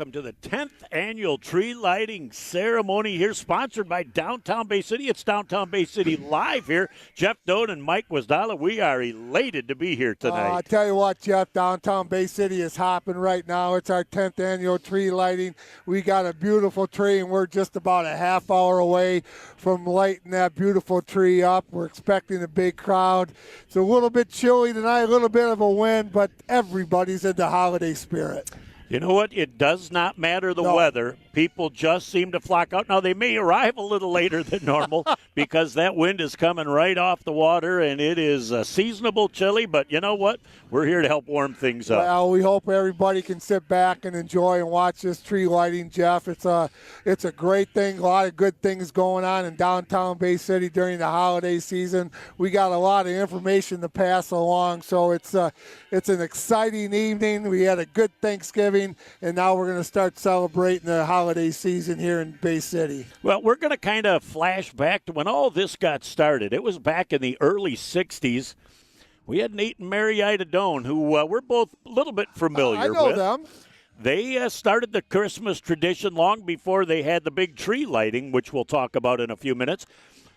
welcome to the 10th annual tree lighting ceremony here, sponsored by Downtown Bay City. It's Downtown Bay City Live here. Jeff Doan and Mike Wasdala, we are elated to be here tonight. I'll tell you what, Jeff, Downtown Bay City is hopping right now. It's our 10th annual tree lighting. We got a beautiful tree, and we're just about a half hour away from lighting that beautiful tree up. We're expecting a big crowd. It's a little bit chilly tonight, a little bit of a wind, but everybody's in the holiday spirit. You know what? It does not matter the weather. People just seem to flock out. Now, they may arrive a little later than normal because that wind is coming right off the water, and it is seasonable chilly. But you know what? We're here to help warm things up. Well, we hope everybody can sit back and enjoy and watch this tree lighting, Jeff. It's a great thing. A lot of good things going on in Downtown Bay City during the holiday season. We got a lot of information to pass along, so it's an exciting evening. We had a good Thanksgiving, and now we're going to start celebrating the holiday season here in Bay City. Well, we're going to kind of flash back to when all this got started. It was back in the early 60s. We had Nate and Mary Ida Doan, who we're both a little bit familiar with. I know them. They started the Christmas tradition long before they had the big tree lighting, which we'll talk about in a few minutes.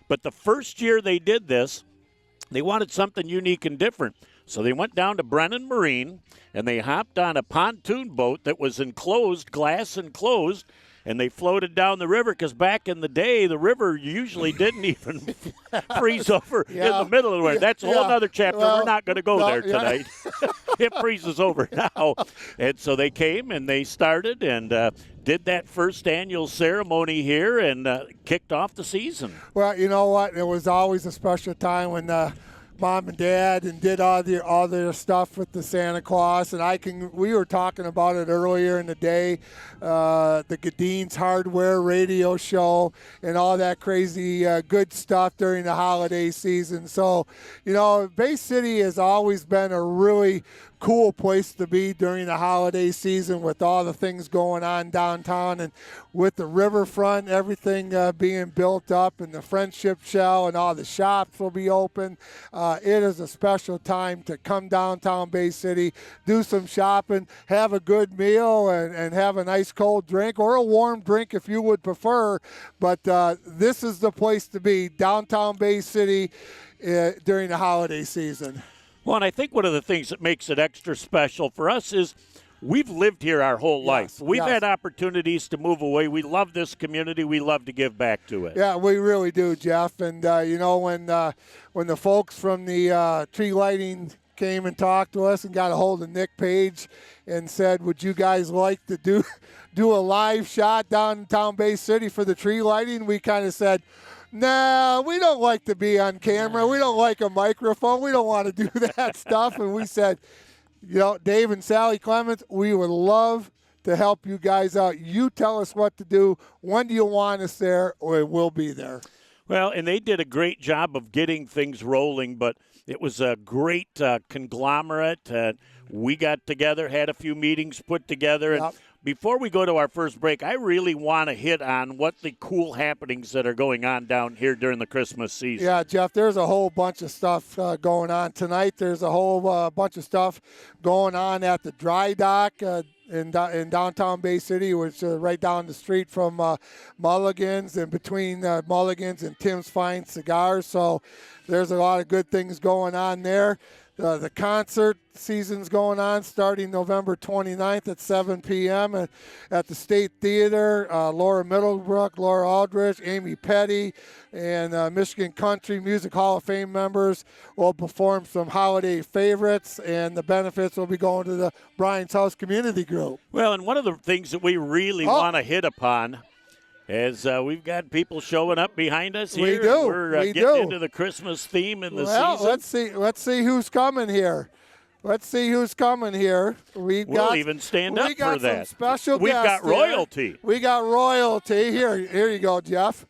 But the first year they did this, they wanted something unique and different. So they went down to Brennan Marine, and they hopped on a pontoon boat that was enclosed, glass enclosed, and they floated down the river because back in the day, the river usually didn't even freeze over in the middle of the winter. That's a whole other chapter. Well, we're not going to go there tonight. It freezes over now. And so they came and they started and did that first annual ceremony here and kicked off the season. Well, you know what? It was always a special time when Mom and Dad and did all their stuff with the Santa Claus, and we were talking about it earlier in the day, the Gadeen's Hardware radio show and all that crazy good stuff during the holiday season. So, you know, Bay City has always been a really cool place to be during the holiday season with all the things going on downtown and with the riverfront, everything being built up and the Friendship Shell and all the shops will be open. It is a special time to come downtown Bay City, do some shopping, have a good meal and have a nice cold drink or a warm drink if you would prefer. But this is the place to be, downtown Bay City during the holiday season. Well, and I think one of the things that makes it extra special for us is we've lived here our whole life. We've had opportunities to move away. We love this community. We love to give back to it. Yeah, we really do, Jeff. And, you know, when the folks from the tree lighting came and talked to us and got a hold of Nick Page and said, would you guys like to do a live shot downtown Bay City for the tree lighting, we kind of said, nah, we don't like to be on camera. We don't like a microphone. We don't want to do that stuff. And we said, you know, Dave and Sally Clements, we would love to help you guys out. You tell us what to do. When do you want us there? Or we'll be there. Well, and they did a great job of getting things rolling, but it was a great conglomerate. We got together, had a few meetings put together, and before we go to our first break, I really want to hit on what the cool happenings that are going on down here during the Christmas season. Yeah, Jeff, there's a whole bunch of stuff going on tonight. There's a whole bunch of stuff going on at the dry dock in downtown Bay City, which is right down the street from Mulligan's and between Mulligan's and Tim's Fine Cigars. So there's a lot of good things going on there. The concert season's going on starting November 29th at 7 p.m. at the State Theater. Laura Middlebrook, Laura Aldrich, Amy Petty, and Michigan Country Music Hall of Fame members will perform some holiday favorites, and the benefits will be going to the Brian's House Community Group. Well, and one of the things that we really want to hit upon is we've got people showing up behind us here. We do. We're getting into the Christmas theme in the season. Let's see who's coming here. Let's see who's coming here. We'll even stand up for that. We got some special We've guests got royalty. Here. We got royalty. Here you go, Jeff.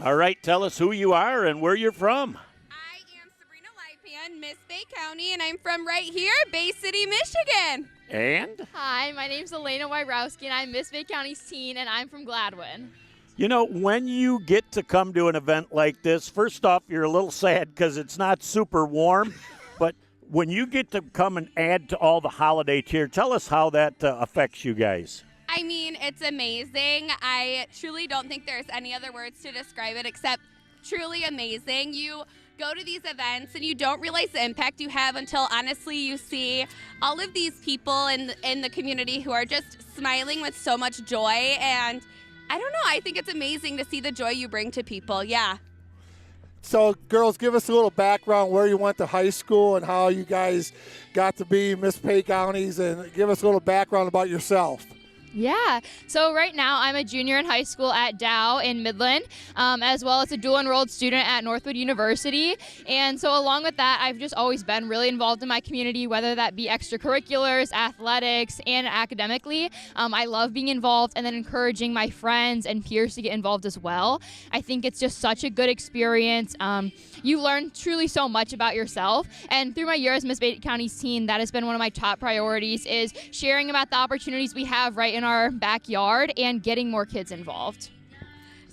All right, tell us who you are and where you're from. I am Sabrina Lipan, Miss Bay County, and I'm from right here, Bay City, Michigan. And? Hi, my name's Elena Wyrowski, and I'm Miss Bay County's teen, and I'm from Gladwin. You know, when you get to come to an event like this, first off, you're a little sad because it's not super warm, but when you get to come and add to all the holiday cheer, tell us how that affects you guys. I mean, it's amazing. I truly don't think there's any other words to describe it except truly amazing. You go to these events and you don't realize the impact you have until honestly you see all of these people in the community who are just smiling with so much joy. And I don't know, I think it's amazing to see the joy you bring to people. Yeah. So, girls, give us a little background where you went to high school and how you guys got to be Miss Pay Counties, and give us a little background about yourself. Yeah. So right now I'm a junior in high school at Dow in Midland, as well as a dual enrolled student at Northwood University. And so along with that, I've just always been really involved in my community, whether that be extracurriculars, athletics, and academically. I love being involved and then encouraging my friends and peers to get involved as well. I think it's just such a good experience. You learn truly so much about yourself. And through my year as Miss Bay County's teen, that has been one of my top priorities, is sharing about the opportunities we have right in our backyard and getting more kids involved.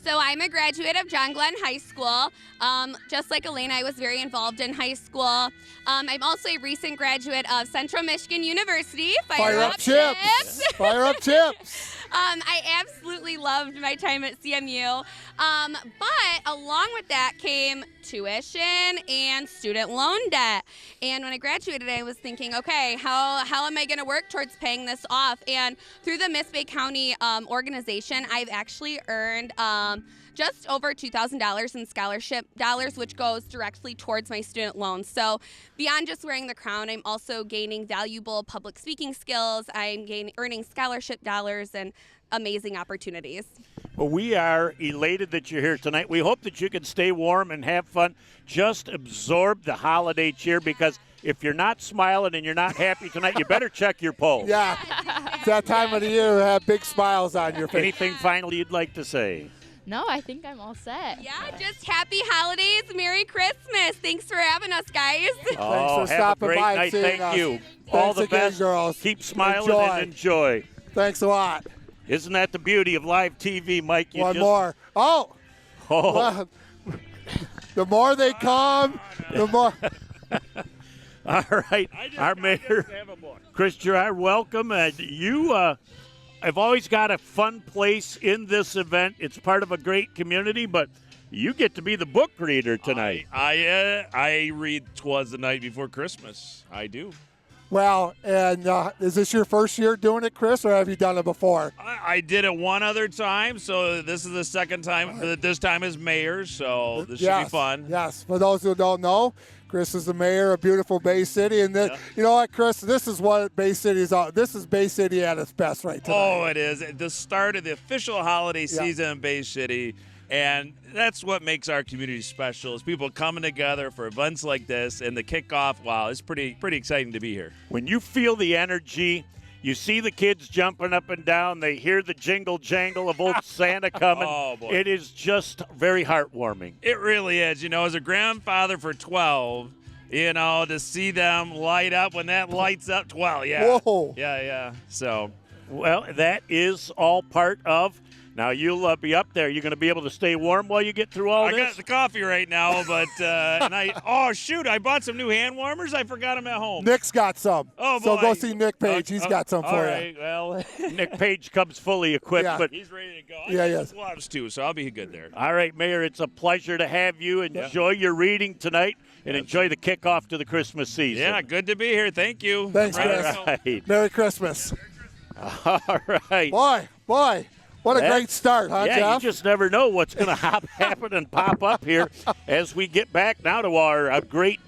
So I'm a graduate of John Glenn High School. Just like Elaine, I was very involved in high school. I'm also a recent graduate of Central Michigan University. Fire up chips! Fire up chips! I absolutely loved my time at CMU. But along with that came tuition and student loan debt. And when I graduated, I was thinking, okay, how am I going to work towards paying this off? And through the Miss Bay County organization, I've actually earned just over $2,000 in scholarship dollars, which goes directly towards my student loans. So beyond just wearing the crown, I'm also gaining valuable public speaking skills. I'm earning scholarship dollars and amazing opportunities. Well, we are elated that you're here tonight. We hope that you can stay warm and have fun. Just absorb the holiday cheer, because if you're not smiling and you're not happy tonight, you better check your pulse. Yeah, it's that time of the year to have big smiles on your face. Anything finally you'd like to say? No, I think I'm all set. Yeah, just happy holidays, Merry Christmas. Thanks for having us, guys. Oh, for have a stopping great by and night. seeing Thank us. you. All Thanks the again, best. girls. Keep smiling Enjoy. and enjoy. Thanks a lot. Isn't that the beauty of live TV, Mike? You One just, more. Oh, Oh, well, the more they come, the more. all right. Our mayor, Chris Gerard, welcome. And you have always got a fun place in this event. It's part of a great community, but you get to be the book reader tonight. I read 'Twas the Night Before Christmas. I do. Well, and is this your first year doing it, Chris, or have you done it before? I did it one other time, so this is the second time. This time as mayor, so this should be fun. Yes. For those who don't know, Chris is the mayor of beautiful Bay City, and you know what, Chris? This is what Bay City is. This is Bay City at its best, right tonight. Oh, it is the start of the official holiday season in Bay City. And that's what makes our community special, is people coming together for events like this, and the kickoff. Wow, it's pretty exciting to be here. When you feel the energy, you see the kids jumping up and down, they hear the jingle jangle of old Santa coming. Oh, boy. It is just very heartwarming. It really is. You know, as a grandfather for 12, you know, to see them light up when that lights up 12. Yeah. Whoa. Yeah. So. Well, that is all part of. Now, you'll be up there. You're going to be able to stay warm while you get through all I this? got the coffee right now, but I bought some new hand warmers. I forgot them at home. Nick's got some. Oh, So boy. go see Nick Page. He's got some all for right, well, Nick Page comes fully equipped. Yeah. But he's ready to go. Yeah, I got yes. gloves too, so I'll be good there. all right, Mayor, it's a pleasure to have you. Enjoy your reading tonight and enjoy the kickoff to the Christmas season. Yeah, good to be here. Thank you. Thanks, I'm ready Chris. to go. Right. Merry Christmas. All right. Boy. What a That- great start, huh, Yeah, Jeff? you just never know what's going to happen and pop up here as we get back now to our great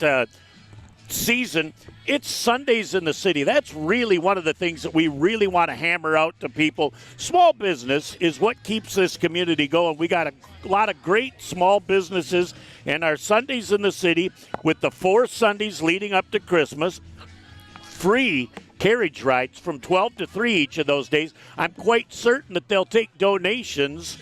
season. It's Sundays in the city. That's really one of the things that we really want to hammer out to people. Small business is what keeps this community going. We got a lot of great small businesses, and our Sundays in the city, with the 4 Sundays leading up to Christmas, free carriage rides from 12 to 3 each of those days. I'm quite certain that they'll take donations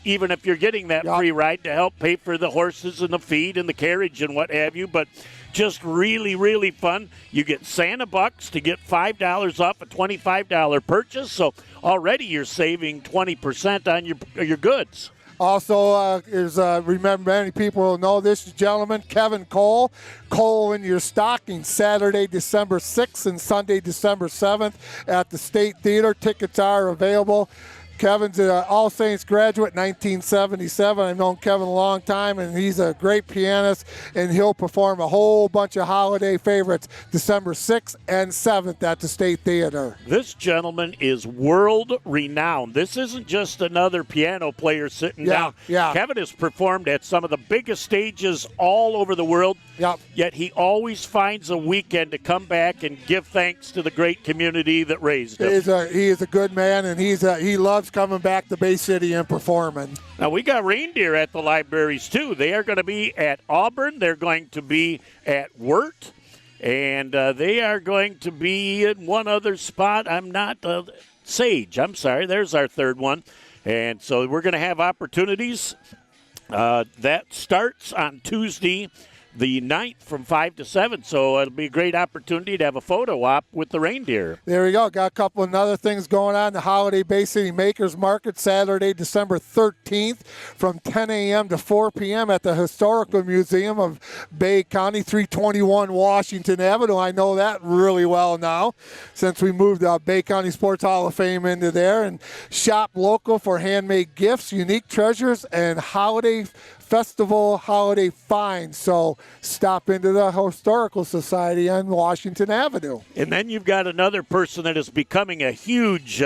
even if you're getting that free ride to help pay for the horses and the feed and the carriage and what have you. But just really, really fun. You get Santa Bucks to get $5 off a $25 purchase. So already you're saving 20% on your goods. Also, remember, many people will know this gentleman, Kevin Cole. Cole in your stocking, Saturday, December 6th and Sunday, December 7th at the State Theater. Tickets are available. Kevin's an All Saints graduate, 1977. I've known Kevin a long time, and he's a great pianist, and he'll perform a whole bunch of holiday favorites December 6th and 7th at the State Theater. This gentleman is world renowned. This isn't just another piano player sitting down. Yeah. Kevin has performed at some of the biggest stages all over the world. Yep. Yet he always finds a weekend to come back and give thanks to the great community that raised him. He is a good man, and he loves coming back to Bay City and performing. Now, we got reindeer at the libraries, too. They are going to be at Auburn. They're going to be at Wirt. And they are going to be in one other spot. Sage. I'm sorry. There's our third one. And so we're going to have opportunities. That starts on Tuesday, the 9th from 5 to 7, so it'll be a great opportunity to have a photo op with the reindeer. There we go. Got a couple of other things going on. The Holiday Bay City Makers Market, Saturday, December 13th from 10 a.m. to 4 p.m. at the Historical Museum of Bay County, 321 Washington Avenue. I know that really well now since we moved the Bay County Sports Hall of Fame into there. And shop local for handmade gifts, unique treasures, and festival holiday finds. So stop into the Historical Society on Washington Avenue. And then you've got another person that is becoming a huge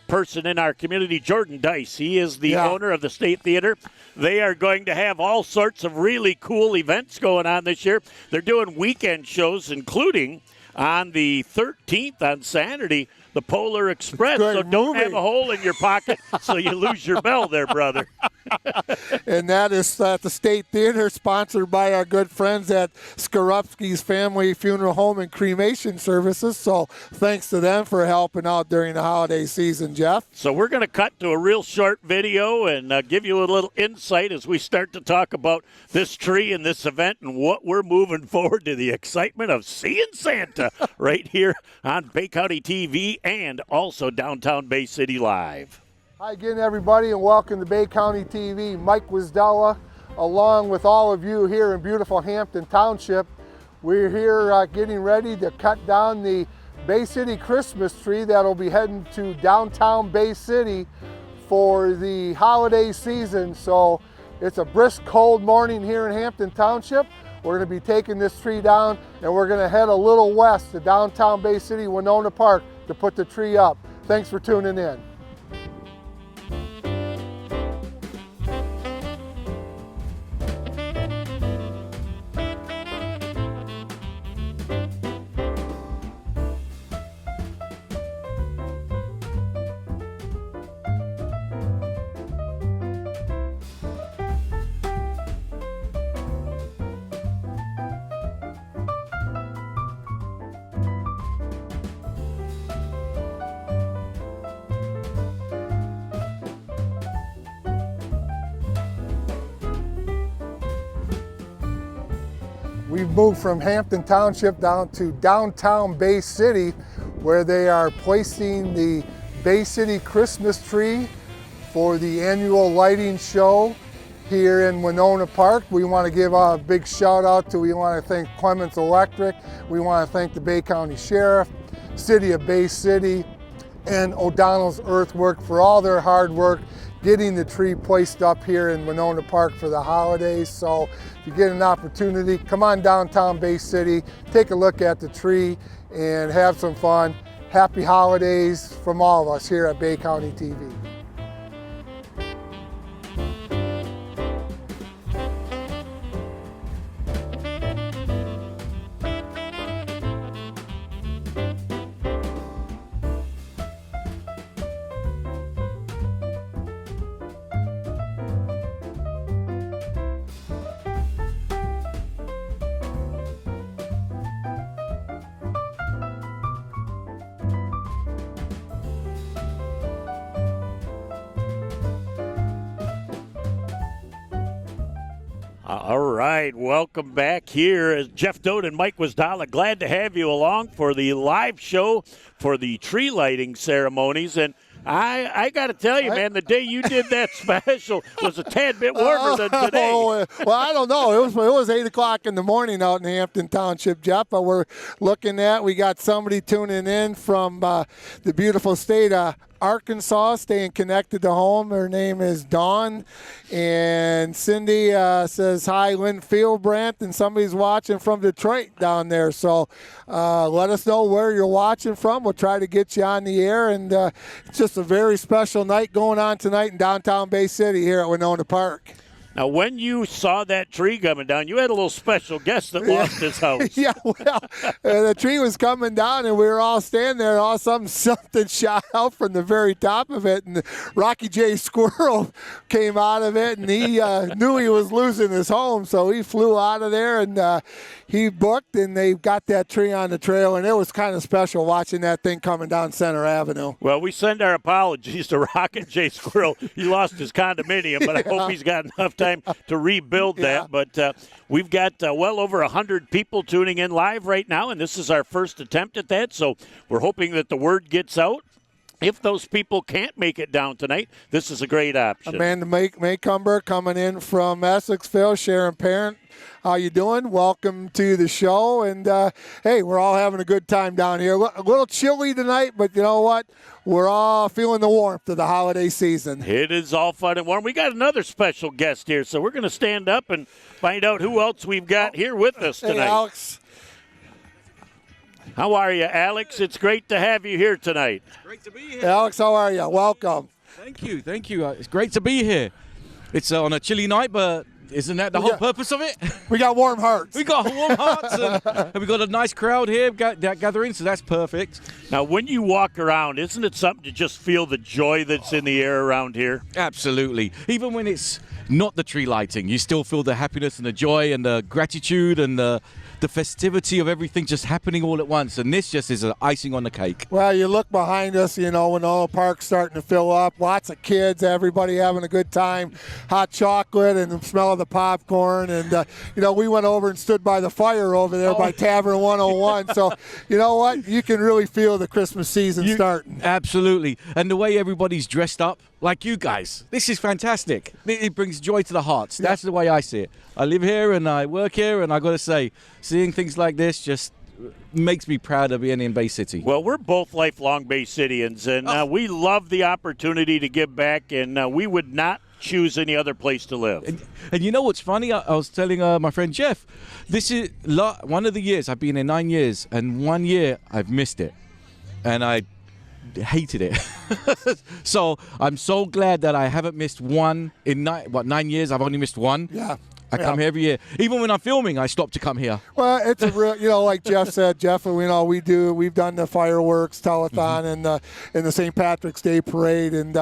person in our community, Jordan Dice. He is the owner of the State Theater. They are going to have all sorts of really cool events going on this year. They're doing weekend shows, including on the 13th on Saturday, the Polar Express. So don't have a hole in your pocket so you lose your bell there, brother. And that is at the State Theater, sponsored by our good friends at Skorupski's Family Funeral Home and Cremation Services. So thanks to them for helping out during the holiday season, Jeff. So we're going to cut to a real short video and give you a little insight as we start to talk about this tree and this event and what we're moving forward to the excitement of seeing Santa right here on Bay County TV and also Downtown Bay City Live. Hi again, everybody, and welcome to Bay County TV. Mike Wisdella, along with all of you here in beautiful Hampton Township. We're here getting ready to cut down the Bay City Christmas tree that'll be heading to downtown Bay City for the holiday season. So it's a brisk, cold morning here in Hampton Township. We're going to be taking this tree down, and we're going to head a little west to downtown Bay City, Winona Park, to put the tree up. Thanks for tuning in. We've moved from Hampton Township down to downtown Bay City, where they are placing the Bay City Christmas tree for the annual lighting show here in Winona Park. We want to give a big shout out we want to thank Clements Electric, we want to thank the Bay County Sheriff, City of Bay City, and O'Donnell's Earthwork for all their hard work getting the tree placed up here in Winona Park for the holidays. So if you get an opportunity, come on downtown Bay City, take a look at the tree and have some fun. Happy holidays from all of us here at Bay County TV. All right, welcome back here. Jeff Doden and Mike Wisdalla, glad to have you along for the live show for the tree lighting ceremonies. And I got to tell you, man, the day you did that special was a tad bit warmer than today. Well, I don't know. It was 8 o'clock in the morning out in Hampton Township, Jeff. But we're looking at, we got somebody tuning in from the beautiful state of Arkansas, staying connected to home. Her name is Dawn. And Cindy says, hi, Lynn Fieldbrandt, and somebody's watching from Detroit down there. So let us know where you're watching from. We'll try to get you on the air. And it's just a very special night going on tonight in downtown Bay City here at Winona Park. Now, when you saw that tree coming down, you had a little special guest that lost his house. Yeah, well, the tree was coming down, and we were all standing there, and all of a sudden something shot out from the very top of it, and Rocky J. Squirrel came out of it, and he knew he was losing his home, so he flew out of there, and he booked, and they got that tree on the trail, and it was kind of special watching that thing coming down Center Avenue. Well, we send our apologies to Rocket J. Squirrel. He lost his condominium, but I hope he's got enough time to rebuild that. But we've got well over 100 people tuning in live right now, and this is our first attempt at that, so we're hoping that the word gets out. If those people can't make it down tonight, this is a great option. Amanda Maycumber coming in from Essexville, Sharon Parent. How you doing? Welcome to the show. And, hey, we're all having a good time down here. A little chilly tonight, but you know what? We're all feeling the warmth of the holiday season. It is all fun and warm. We got another special guest here, so we're going to stand up and find out who else we've got here with us tonight. Hey, Alex. How are you, Alex? It's great to have you here tonight. Great to be here. Hey, Alex, how are you? Welcome. Thank you. It's great to be here. It's on a chilly night, but isn't that the whole purpose of it? We got warm hearts. We got warm hearts, and we got a nice crowd here gathering, so that's perfect. Now, when you walk around, isn't it something to just feel the joy that's in the air around here? Absolutely. Even when it's not the tree lighting, you still feel the happiness and the joy and the gratitude and the festivity of everything just happening all at once, and this just is an icing on the cake. Well, you look behind us, you know, Winona Park's starting to fill up. Lots of kids, everybody having a good time. Hot chocolate and the smell of the popcorn. And, you know, we went over and stood by the fire over there by Tavern 101. So, you know what? You can really feel the Christmas season starting. Absolutely. And the way everybody's dressed up, like you guys, this is fantastic. It brings joy to the hearts. That's the way I see it. I live here and I work here, and I got to say, seeing things like this just makes me proud of being in Bay City. Well, we're both lifelong Bay Cityans, and we love the opportunity to give back, and we would not choose any other place to live. And you know what's funny? I was telling my friend Jeff, this is one of the years, I've been here 9 years, and 1 year I've missed it. And I hated it. So I'm so glad that I haven't missed one in 9 years. I've only missed one. Yeah. I come here every year. Even when I'm filming, I stop to come here. Well, it's a real, you know, like Jeff said, we've done the fireworks telethon and the St. Patrick's Day parade, and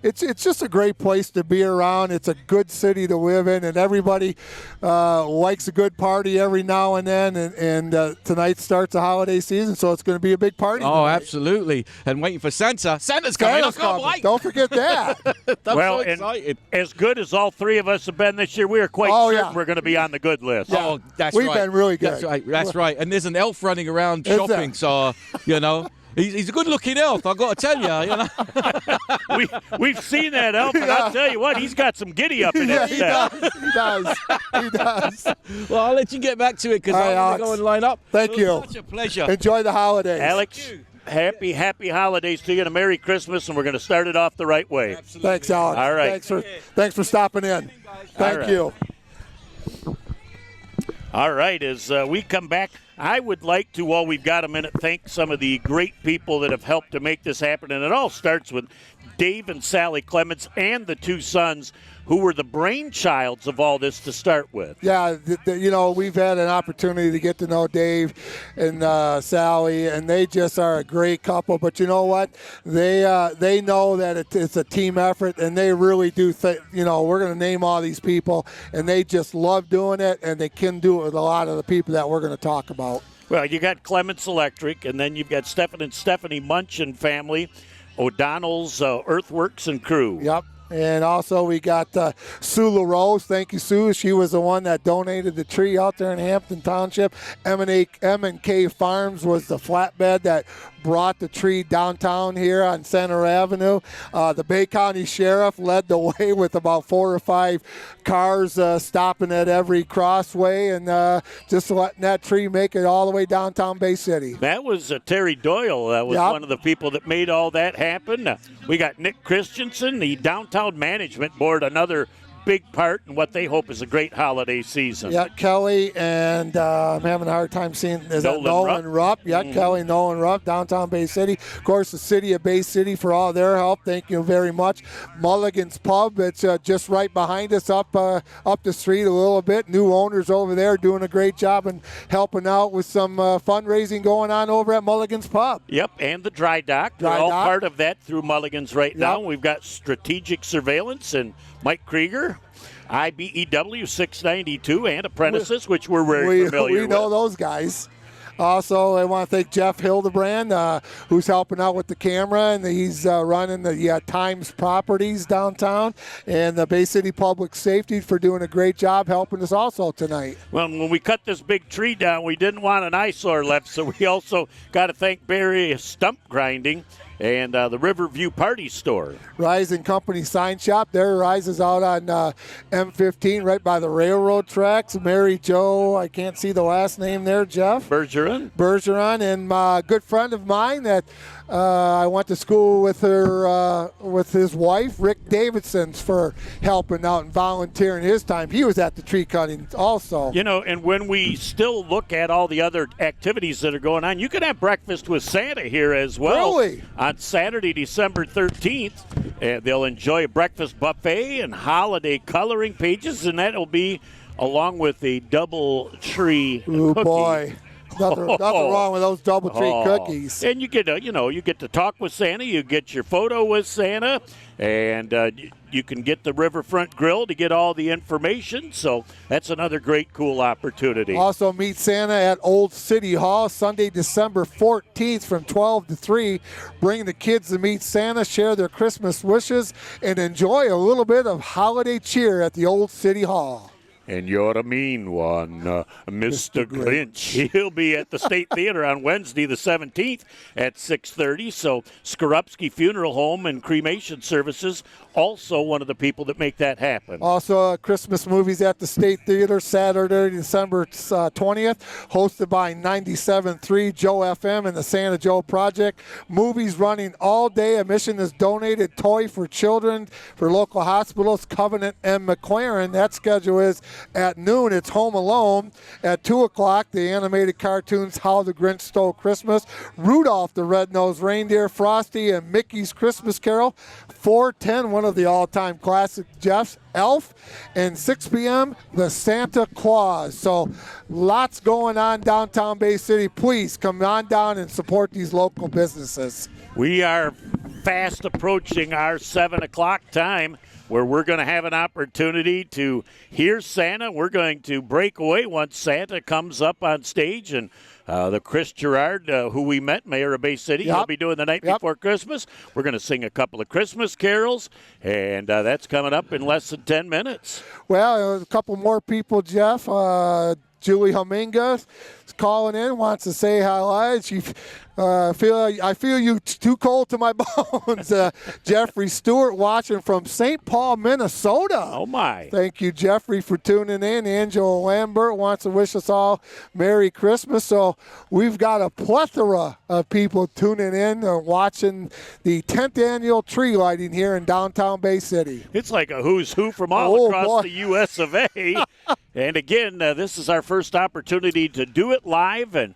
it's just a great place to be around. It's a good city to live in, and everybody likes a good party every now and then. And tonight starts the holiday season, so it's going to be a big party. Oh, tonight. absolutely! And waiting for Santa. Santa's coming! I can't wait. Don't forget that. I'm well, so excited. And as good as all three of us have been this year, we are quite certain we're going to be on the good list. Yeah. Oh, that's We've right. been really good. That's right. And there's an elf running around shopping, so you know. He's a good-looking elf, I've got to tell you. You know? We've seen that elf, and I'll tell you what, he's got some giddy up in his step. He does. Well, I'll let you get back to it because I'm going to go and line up. Thank you. Such a pleasure. Enjoy the holidays. Alex, happy holidays to you and a Merry Christmas, and we're going to start it off the right way. Absolutely. Thanks, Alex. All right. Thanks for stopping in. Thank you. All right, as we come back, I would like to, while we've got a minute, thank some of the great people that have helped to make this happen. And it all starts with Dave and Sally Clements and the two sons who were the brainchilds of all this to start with. Yeah, you know, we've had an opportunity to get to know Dave and Sally, and they just are a great couple. But you know what? They know that it's a team effort, and they really do think, you know, we're going to name all these people, and they just love doing it, and they can do it with a lot of the people that we're going to talk about. Well, you got Clements Electric, and then you've got Stephen and Stephanie Munch and family, O'Donnell's Earthworks and Crew. Yep. And also we got Sue LaRose. Thank you, Sue. She was the one that donated the tree out there in Hampton Township. M&K Farms was the flatbed that brought the tree downtown here on Center Avenue. The Bay County Sheriff led the way with about 4 or 5 cars stopping at every crossway and just letting that tree make it all the way downtown Bay City. That was Terry Doyle. That was one of the people that made all that happen. We got Nick Christensen, the Downtown Management Board, another big part in what they hope is a great holiday season. Yeah, Kelly and I'm having a hard time seeing, is that Nolan Rupp? Yeah, Kelly, Nolan Rupp, downtown Bay City. Of course, the city of Bay City for all their help. Thank you very much. Mulligan's Pub, it's just right behind us up the street a little bit. New owners over there doing a great job and helping out with some fundraising going on over at Mulligan's Pub. Yep, and the Dry Dock. They're all part of that through Mulligan's right now. We've got Strategic Surveillance and Mike Krieger, IBEW 692, and Apprentices, which we're very familiar with. We know those guys. Also, I want to thank Jeff Hildebrand, who's helping out with the camera, and he's running the Times Properties downtown, and the Bay City Public Safety for doing a great job helping us also tonight. Well, when we cut this big tree down, we didn't want an eyesore left, so we also got to thank Barry Stump Grinding and the Riverview Party Store. Rise and Company Sign Shop. There, Rise is out on M15 right by the railroad tracks. Mary Jo, I can't see the last name there, Jeff. Bergeron, and a good friend of mine that I went to school with her, with his wife, Rick Davidson's, for helping out and volunteering his time. He was at the tree cutting also. You know, and when we still look at all the other activities that are going on, you can have breakfast with Santa here as well. Really? On Saturday, December 13th. They'll enjoy a breakfast buffet and holiday coloring pages, and that'll be along with a double tree cookie. Boy. Nothing wrong with those double tree cookies. And you get you get to talk with Santa, you get your photo with Santa, and you can get the Riverfront Grill to get all the information. So that's another great, cool opportunity. Also meet Santa at Old City Hall Sunday, December 14th from 12 to 3. Bring the kids to meet Santa, share their Christmas wishes, and enjoy a little bit of holiday cheer at the Old City Hall. And you're a mean one, Mr. Grinch. He'll be at the State Theater on Wednesday the 17th at 6:30. So Skorupski Funeral Home and Cremation Services, also one of the people that make that happen. Also, Christmas movies at the State Theater Saturday, December 20th, hosted by 97.3 Joe FM and the Santa Joe Project. Movies running all day. Admission is donated. Toy for Children for local hospitals, Covenant and McLaren. That schedule is at noon. It's Home Alone. At 2 o'clock, the animated cartoons How the Grinch Stole Christmas, Rudolph the Red-Nosed Reindeer, Frosty, and Mickey's Christmas Carol. 4:10, one of the all-time classic Jeff's, Elf, and 6 p.m., the Santa Claus. So lots going on downtown Bay City. Please come on down and support these local businesses. We are fast approaching our 7 o'clock time, where we're going to have an opportunity to hear Santa. We're going to break away once Santa comes up on stage, and the Chris Gerard, who we met, Mayor of Bay City, he'll be doing the night before Christmas. We're going to sing a couple of Christmas carols, and that's coming up in less than 10 minutes. Well, a couple more people, Jeff. Julie Huminga is calling in, wants to say hi. I feel you too cold to my bones. Jeffrey Stewart watching from St. Paul, Minnesota. Oh, my. Thank you, Jeffrey, for tuning in. Angela Lambert wants to wish us all Merry Christmas. So we've got a plethora of people tuning in and watching the 10th annual tree lighting here in downtown Bay City. It's like a who's who from all across the U.S. of A. And again, this is our first opportunity to do it live, and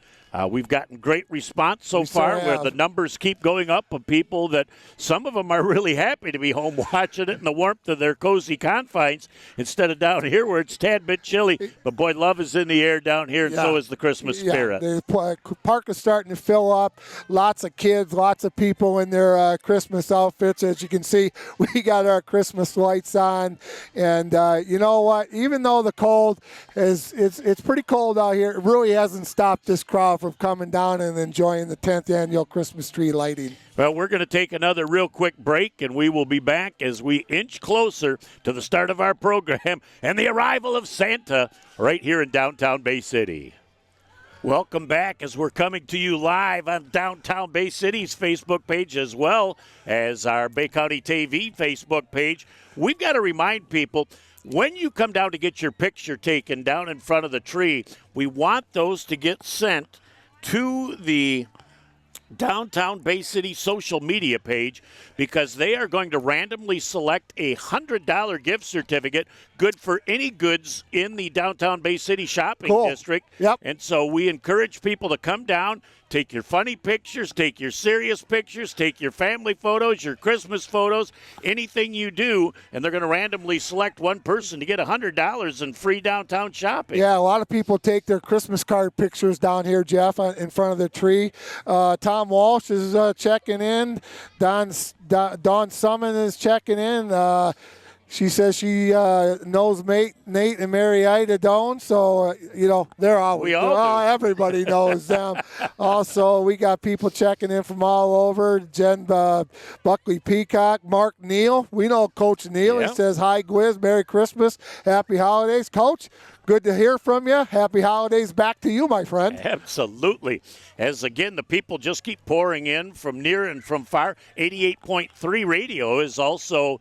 we've gotten great response so far, where the numbers keep going up of people that some of them are really happy to be home watching it in the warmth of their cozy confines instead of down here where it's a tad bit chilly. But, boy, love is in the air down here, and so is the Christmas spirit. The park is starting to fill up. Lots of kids, lots of people in their Christmas outfits. As you can see, we got our Christmas lights on. And you know what? Even though the cold it's pretty cold out here, it really hasn't stopped this crowd from coming down and enjoying the 10th annual Christmas tree lighting. Well, we're going to take another real quick break, and we will be back as we inch closer to the start of our program and the arrival of Santa right here in downtown Bay City. Welcome back as we're coming to you live on Downtown Bay City's Facebook page as well as our Bay County TV Facebook page. We've got to remind people, when you come down to get your picture taken down in front of the tree, we want those to get sent to the Downtown Bay City social media page, because they are going to randomly select a $100 gift certificate good for any goods in the Downtown Bay City shopping district. Yep. And so we encourage people to come down, take your funny pictures, take your serious pictures, take your family photos, your Christmas photos, anything you do, and they're going to randomly select one person to get $100 in free downtown shopping. Yeah, a lot of people take their Christmas card pictures down here, Jeff, in front of the tree. Tom Walsh is checking in. Dawn Summon is checking in. She says she knows Nate and Mary Ida Doan, so, they're always. We all do. Everybody knows them. Also, we got people checking in from all over. Jen Buckley Peacock, Mark Neal. We know Coach Neal. Yeah. He says, hi, Gwiz, Merry Christmas, Happy Holidays. Coach, good to hear from you. Happy holidays back to you, my friend. Absolutely. As, again, the people just keep pouring in from near and from far. 88.3 Radio is also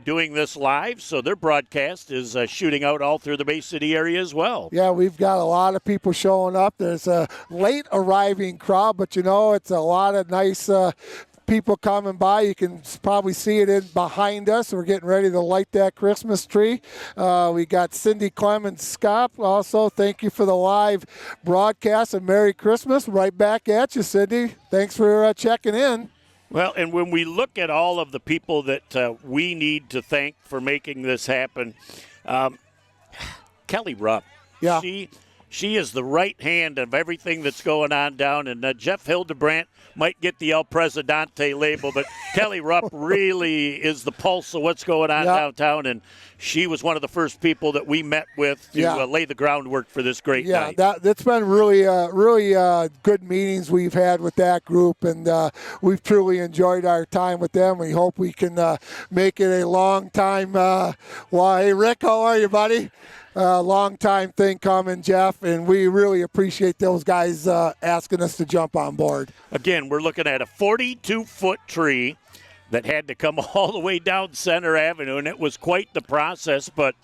doing this live, so their broadcast is shooting out all through the Bay City area as well. Yeah, we've got a lot of people showing up. There's a late arriving crowd, but it's a lot of nice people coming by. You can probably see it behind us. We're getting ready to light that Christmas tree. We got Cindy Clemens Scott also. Thank you for the live broadcast, and Merry Christmas. Right back at you, Cindy. Thanks for checking in. Well, and when we look at all of the people that we need to thank for making this happen, Kelly Rupp, yeah, she is the right hand of everything that's going on down, and Jeff Hildebrandt might get the El Presidente label, but Kelly Rupp really is the pulse of what's going on downtown, and she was one of the first people that we met with to lay the groundwork for this great night. Yeah, that's been really good meetings we've had with that group, and we've truly enjoyed our time with them. We hope we can make it a long time. Hey, Rick, how are you, buddy? Long time thing coming, Jeff, and we really appreciate those guys asking us to jump on board. Again, we're looking at a 42-foot tree that had to come all the way down Center Avenue, and it was quite the process. But,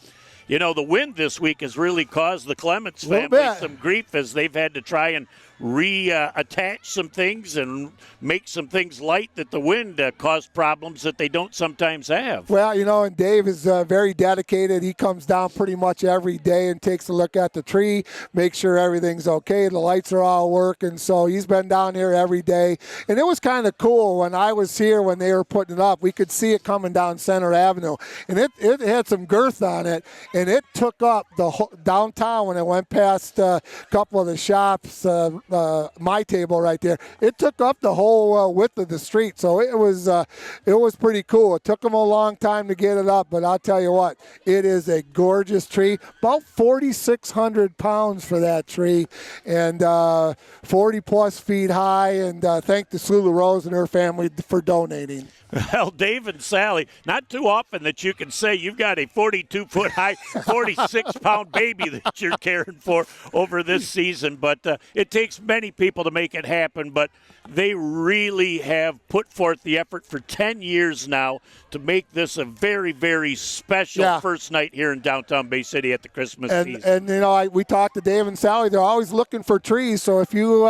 the wind this week has really caused the Clements family some grief, as they've had to try and reattach some things and make some things light that the wind caused problems that they don't sometimes have. Well, and Dave is very dedicated. He comes down pretty much every day and takes a look at the tree, makes sure everything's okay, the lights are all working. So he's been down here every day. And it was kind of cool when I was here when they were putting it up. We could see it coming down Center Avenue. And it had some girth on it, and it took up the whole downtown when it went past a couple of the shops, my table right there. It took up the whole width of the street, so it was pretty cool. It took them a long time to get it up, but I'll tell you what, it is a gorgeous tree. About 4,600 pounds for that tree, and 40-plus feet high. And thank the Sulu Rose and her family for donating. Well, Dave and Sally, not too often that you can say you've got a 42-foot high, 46-pound baby that you're caring for over this season. But it takes many people to make it happen. But they really have put forth the effort for 10 years now to make this a very, very special first night here in downtown Bay City at the Christmas season. And, we talked to Dave and Sally. They're always looking for trees. So if you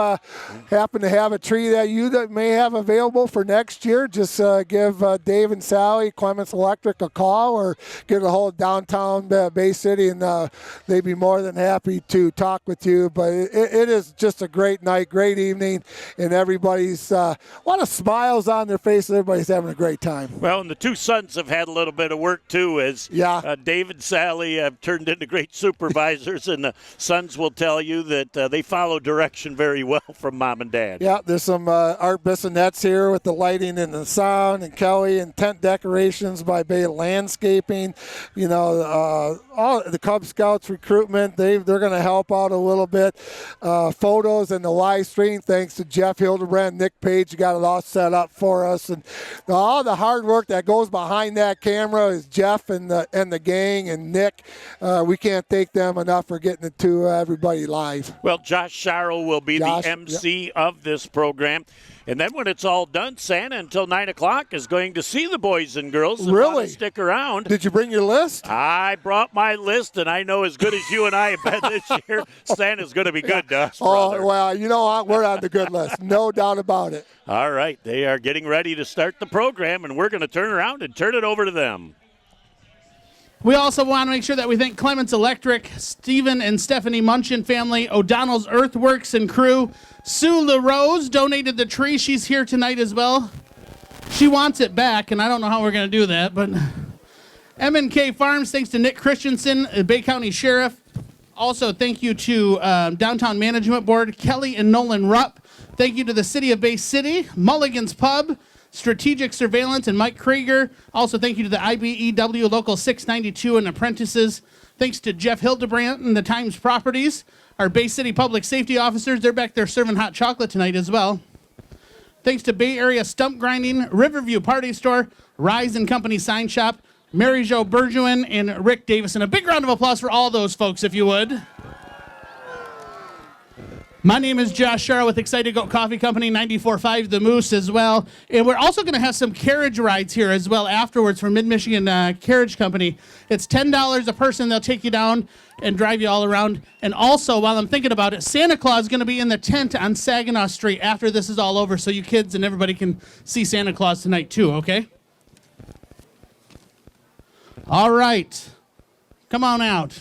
happen to have a tree that you may have available for next year, just give Dave and Sally, Clements Electric, a call, or get a hold of downtown Bay City, and they'd be more than happy to talk with you. But it is just a great night, great evening, and everybody's a lot of smiles on their faces. Everybody's having a great time. Well, and the two sons have had a little bit of work too, as Dave and Sally have turned into great supervisors, and the sons will tell you that they follow direction very well from mom and dad. Yeah, there's some Art Bissonette's here with the lighting and the sound, and Kelly, and tent decorations by Bay Landscaping. All the Cub Scouts recruitment, they're going to help out a little bit. Photos videos and the live stream. Thanks to Jeff Hildebrand, Nick Page, got it all set up for us. And all the hard work that goes behind that camera is Jeff and the gang and Nick. We can't thank them enough for getting it to everybody live. Well, Josh Sharrow will be the MC of this program. And then when it's all done, Santa until 9 o'clock is going to see the boys and girls. And Really? Stick around. Did you bring your list? I brought my list, and I know as good as you and I have been this year, Santa's going to be good to us, brother. Oh, well, you know what? We're on the good list. No doubt about it. All right. They are getting ready to start the program, and we're going to turn around and turn it over to them. We also want to make sure that we thank Clements Electric, Stephen and Stephanie Munchin family, O'Donnell's Earthworks and crew. Sue LaRose donated the tree. She's here tonight as well. She wants it back, and I don't know how we're going to do that, but M&K Farms, thanks to Nick Christensen, Bay County Sheriff. Also, thank you to Downtown Management Board, Kelly and Nolan Rupp. Thank you to the City of Bay City, Mulligan's Pub, Strategic Surveillance, and Mike Krieger. Also, thank you to the IBEW Local 692 and Apprentices. Thanks to Jeff Hildebrand and the Times Properties. Our Bay City Public Safety Officers, they're back there serving hot chocolate tonight as well. Thanks to Bay Area Stump Grinding, Riverview Party Store, Rise and Company Sign Shop, Mary Jo Bergewin, and Rick Davison. A big round of applause for all those folks, if you would. My name is Josh Sharrow with Excited Goat Coffee Company, 94.5 The Moose as well. And we're also going to have some carriage rides here as well afterwards from Mid-Michigan Carriage Company. It's $10 a person. They'll take you down and drive you all around. And also, while I'm thinking about it, Santa Claus is going to be in the tent on Saginaw Street after this is all over, so you kids and everybody can see Santa Claus tonight too, okay? All right. Come on out.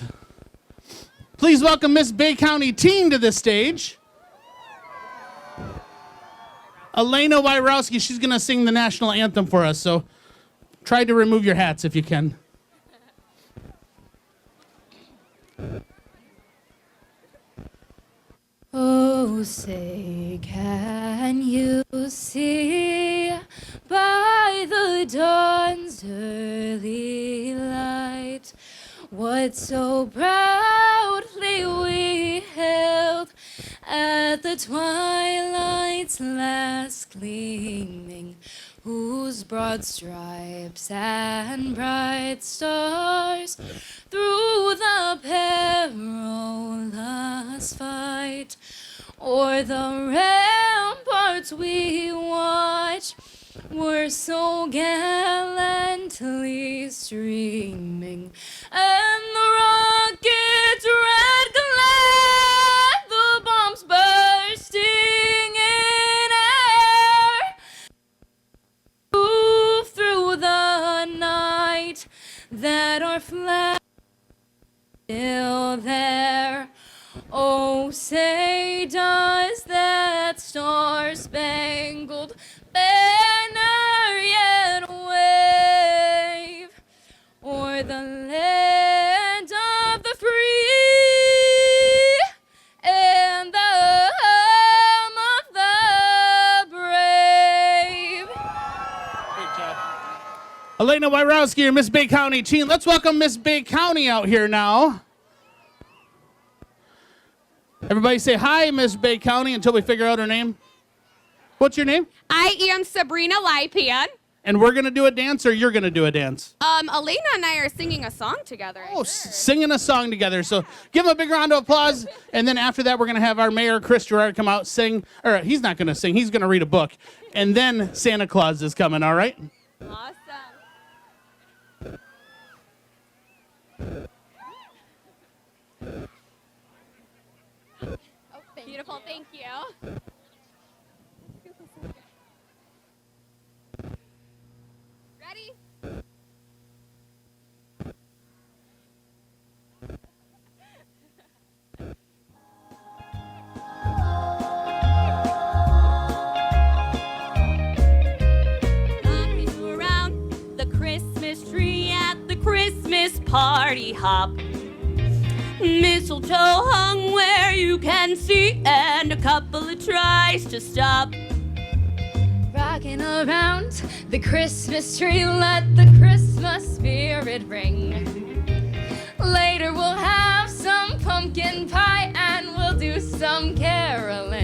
Please welcome Miss Bay County Teen to the stage. Elena Wyrowski, she's going to sing the national anthem for us, so try to remove your hats if you can. Oh, say, can you see by the dawn's early light what so proudly we held at the twilight's last gleaming, whose broad stripes and bright stars through the perilous fight o'er the ramparts we watch were so gallantly streaming, and the rocket's red glare, the bombs bursting in air, move through the night, that our flag is still there. Oh, say does that star-spangled banner yet wave o'er the land of the free and the home of the brave? Great job. Elena Wyrowski, your Miss Bay County Teen. Let's welcome Miss Bay County out here now. Everybody say hi, Miss Bay County, until we figure out her name. What's your name? I am Sabrina Lipan. And we're going to do a dance, or you're going to do a dance? Elena and I are singing a song together. Oh, singing a song together. So give them a big round of applause. And then after that, we're going to have our mayor, Chris Gerard, come out, sing. Or he's not going to sing. He's going to read a book. And then Santa Claus is coming, all right? Awesome. Beautiful, thank you. Ready? Rocking around the Christmas tree at the Christmas party hop. Mistletoe hung where you can see, and a couple of tries to stop. Rocking around the Christmas tree, let the Christmas spirit ring. Later we'll have some pumpkin pie and we'll do some caroling.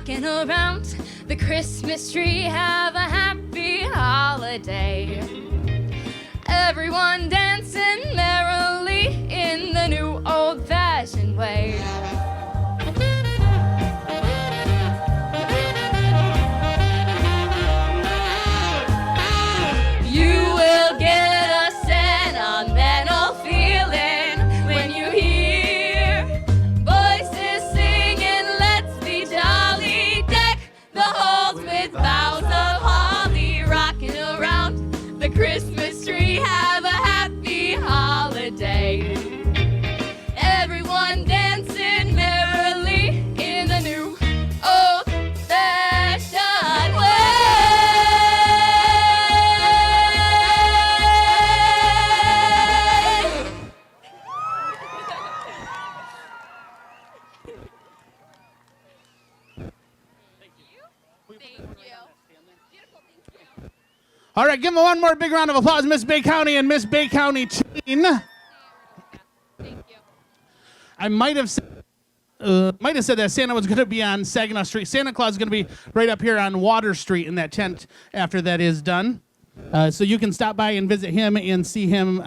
rocking around the Christmas tree. Have a happy holiday. Everyone dancing merrily in the new old-fashioned way. You will get a sentimental feeling when you hear voices singing, let's be jolly. Deck the halls with boughs of holly, rocking around the Christmas tree. Have a happy holiday. Everyone dancing merrily in the new old-fashioned way. All right, give them one more big round of applause, Miss Bay County and Miss Bay County Teen. Thank you. I might have said that Santa was going to be on Saginaw Street. Santa Claus is going to be right up here on Water Street in that tent after that is done. So you can stop by and visit him and see him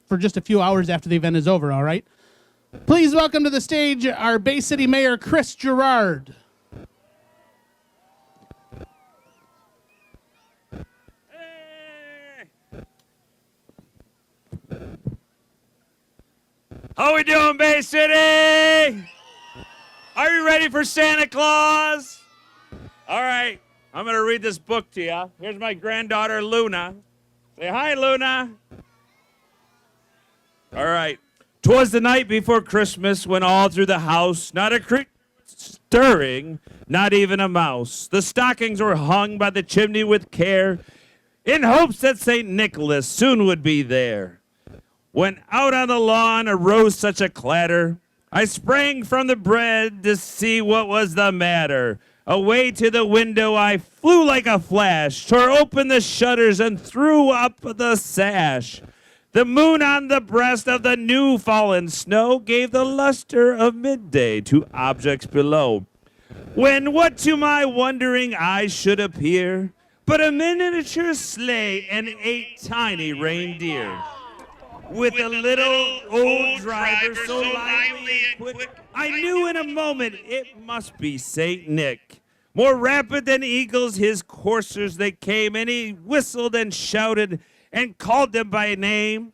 for just a few hours after the event is over, all right? Please welcome to the stage our Bay City Mayor, Chris Gerard. How we doing, Bay City? Are you ready for Santa Claus? All right, I'm gonna read this book to you. Here's my granddaughter, Luna. Say hi, Luna. All right. 'Twas the night before Christmas when all through the house, not a creature stirring, not even a mouse. The stockings were hung by the chimney with care, in hopes that St. Nicholas soon would be there. When out on the lawn arose such a clatter, I sprang from the bed to see what was the matter. Away to the window I flew like a flash, tore open the shutters and threw up the sash. The moon on the breast of the new fallen snow gave the luster of midday to objects below. When what to my wondering eyes should appear but a miniature sleigh and 8 tiny reindeer. With a little old driver so lively and quick, I knew in a moment it must be Saint Nick. More rapid than eagles his coursers they came, and he whistled and shouted and called them by name.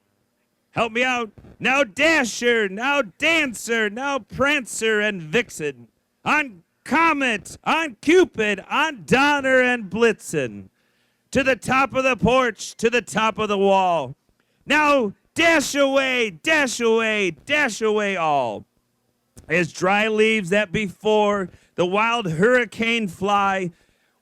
Help me out. Now Dasher, now Dancer, now Prancer and Vixen. On Comet, on Cupid, on Donner and Blitzen. To the top of the porch, to the top of the wall. Now dash away, dash away, dash away all. As dry leaves that before the wild hurricane fly,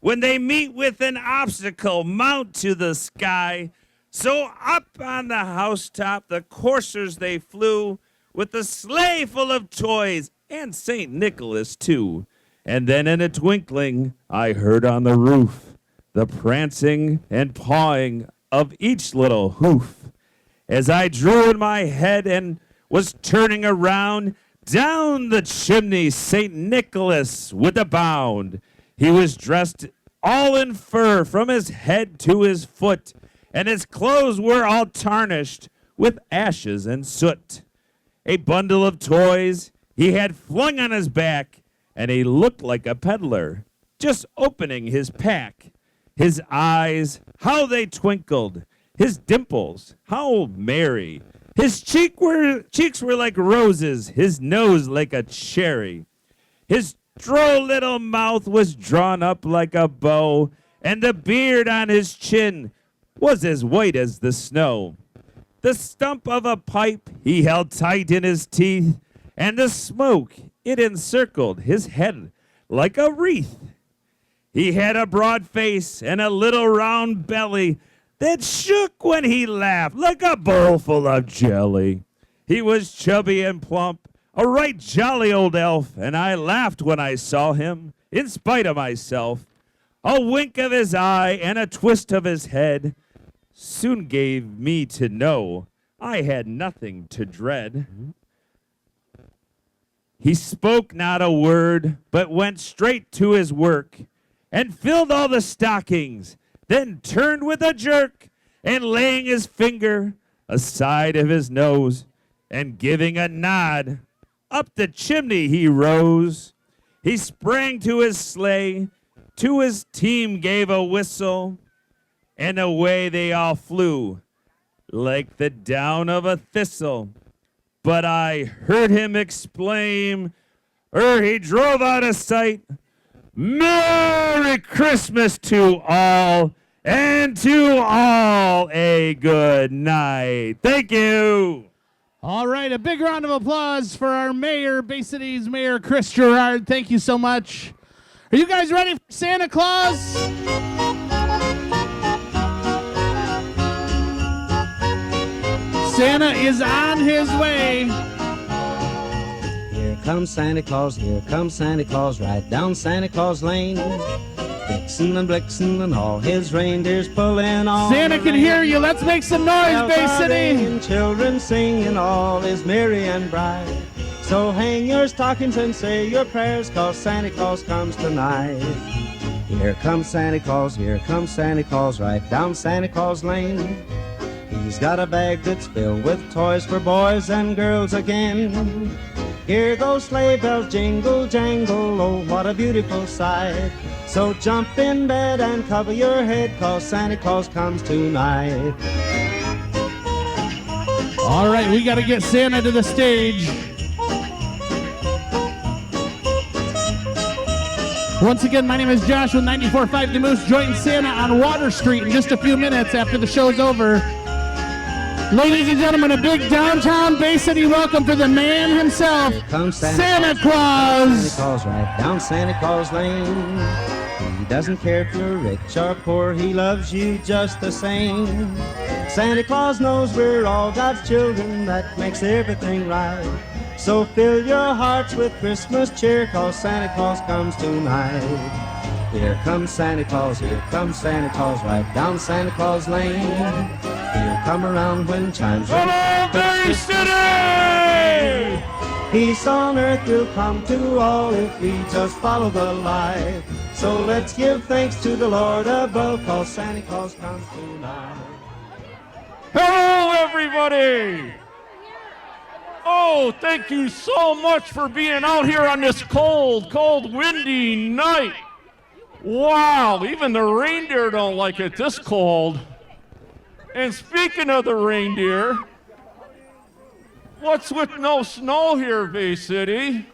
when they meet with an obstacle, mount to the sky. So up on the housetop the coursers they flew, with the sleigh full of toys, and St. Nicholas too. And then in a twinkling I heard on the roof the prancing and pawing of each little hoof. As I drew in my head and was turning around, down the chimney St. Nicholas with a bound. He was dressed all in fur from his head to his foot, and his clothes were all tarnished with ashes and soot. A bundle of toys he had flung on his back, and he looked like a peddler, just opening his pack. His eyes, how they twinkled, his dimples, how merry. His cheeks were like roses, his nose like a cherry. His droll little mouth was drawn up like a bow, and the beard on his chin was as white as the snow. The stump of a pipe he held tight in his teeth, and the smoke, it encircled his head like a wreath. He had a broad face and a little round belly that shook when he laughed like a bowl full of jelly. He was chubby and plump, a right jolly old elf, and I laughed when I saw him, in spite of myself. A wink of his eye and a twist of his head soon gave me to know I had nothing to dread. He spoke not a word, but went straight to his work, and filled all the stockings, then turned with a jerk, and laying his finger aside of his nose, and giving a nod, up the chimney he rose. He sprang to his sleigh, to his team gave a whistle, and away they all flew like the down of a thistle. But I heard him exclaim, he drove out of sight, Merry Christmas to all, and to all a good night. Thank you. All right, a big round of applause for our mayor, Bay City's Mayor Chris Gerard. Thank you so much. Are you guys ready for Santa Claus? Santa is on his way. Here comes Santa Claus, here comes Santa Claus, right down Santa Claus Lane. Vixen and Blixen and all his reindeers pulling on. Santa can hear you. Let's make some noise, Bay City. And children singing, all is merry and bright. So hang your stockings and say your prayers, 'cause Santa Claus comes tonight. Here comes Santa Claus, here comes Santa Claus, right down Santa Claus Lane. He's got a bag that's filled with toys for boys and girls again. Hear those sleigh bells jingle, jangle, oh, what a beautiful sight. So jump in bed and cover your head, 'cause Santa Claus comes tonight. All right, we got to get Santa to the stage. Once again, my name is Josh with 94.5 The Moose. Join Santa on Water Street in just a few minutes after the show's over. Ladies and gentlemen, a big downtown Bay City welcome for the man himself, Santa Claus. Santa Claus right down Santa Claus Lane. He doesn't care if you're rich or poor, he loves you just the same. Santa Claus knows we're all God's children, that makes everything right. So fill your hearts with Christmas cheer, 'cause Santa Claus comes tonight. Here comes Santa Claus, here comes Santa Claus, right down Santa Claus Lane. He'll come around when chimes ring. Hello, Bay City! Peace on earth will come to all if we just follow the light. So let's give thanks to the Lord above, 'cause Santa Claus comes tonight. Hello, everybody! Oh, thank you so much for being out here on this cold, windy night. Wow, even the reindeer don't like it this cold. And speaking of the reindeer, what's with no snow here, Bay City?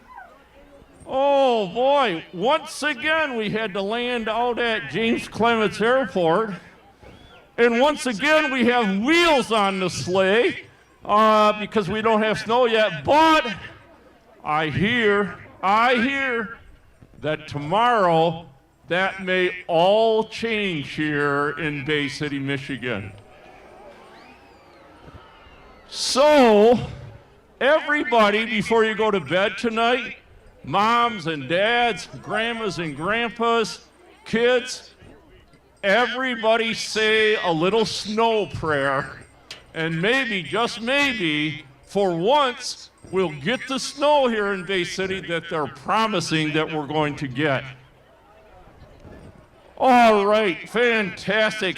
Oh boy, once again we had to land out at James Clements Airport. And once again we have wheels on the sleigh because we don't have snow yet. But I hear that tomorrow that may all change here in Bay City, Michigan. So, everybody, before you go to bed tonight, moms and dads, grandmas and grandpas, kids, everybody say a little snow prayer, and maybe, just maybe, for once, we'll get the snow here in Bay City that they're promising that we're going to get. All right, fantastic.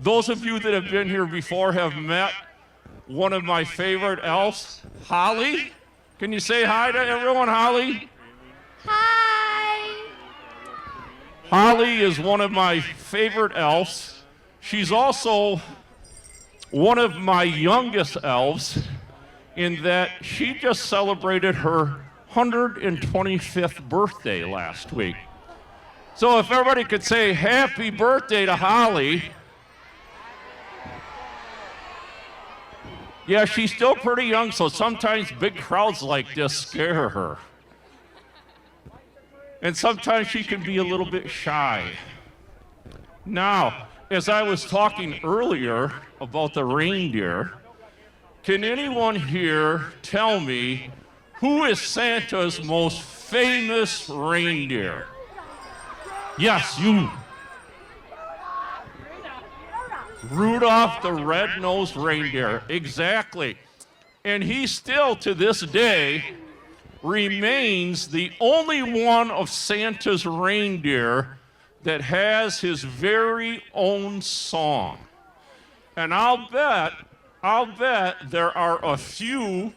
Those of you that have been here before have met one of my favorite elves, Holly. Can you say hi to everyone, Holly? Hi. Holly is one of my favorite elves. She's also one of my youngest elves in that she just celebrated her 125th birthday last week. So if everybody could say happy birthday to Holly. Yeah, she's still pretty young, so sometimes big crowds like this scare her. And sometimes she can be a little bit shy. Now, as I was talking earlier about the reindeer, can anyone here tell me who is Santa's most famous reindeer? Yes, you. Rudolph the red-nosed reindeer, exactly. And he still, to this day, remains the only one of Santa's reindeer that has his very own song. And I'll bet there are a few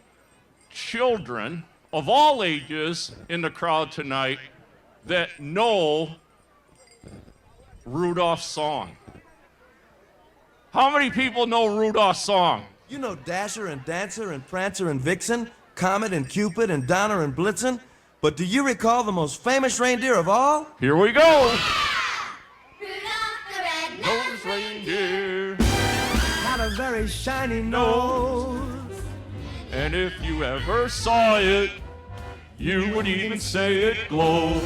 children of all ages in the crowd tonight that know Rudolph's song. How many people know Rudolph's song? You know Dasher and Dancer and Prancer and Vixen, Comet and Cupid and Donner and Blitzen, but do you recall the most famous reindeer of all? Here we go. Nose reindeer had a very shiny nose. And if you ever saw it, you would even say it glows.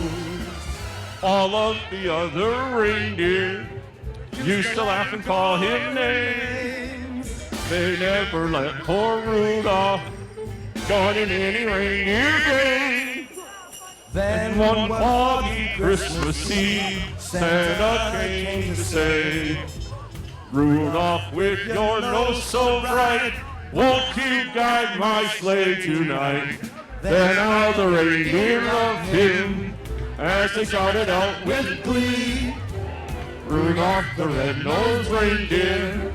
All of the other reindeer used to laugh and call him names. They never let poor Rudolph join in any reindeer game. Then one foggy Christmas Eve, Santa came to say, Rudolph, with your nose so bright, won't you guide my sleigh tonight? Then all the reindeer loved him as they shouted out with glee. Rudolph the red-nosed reindeer,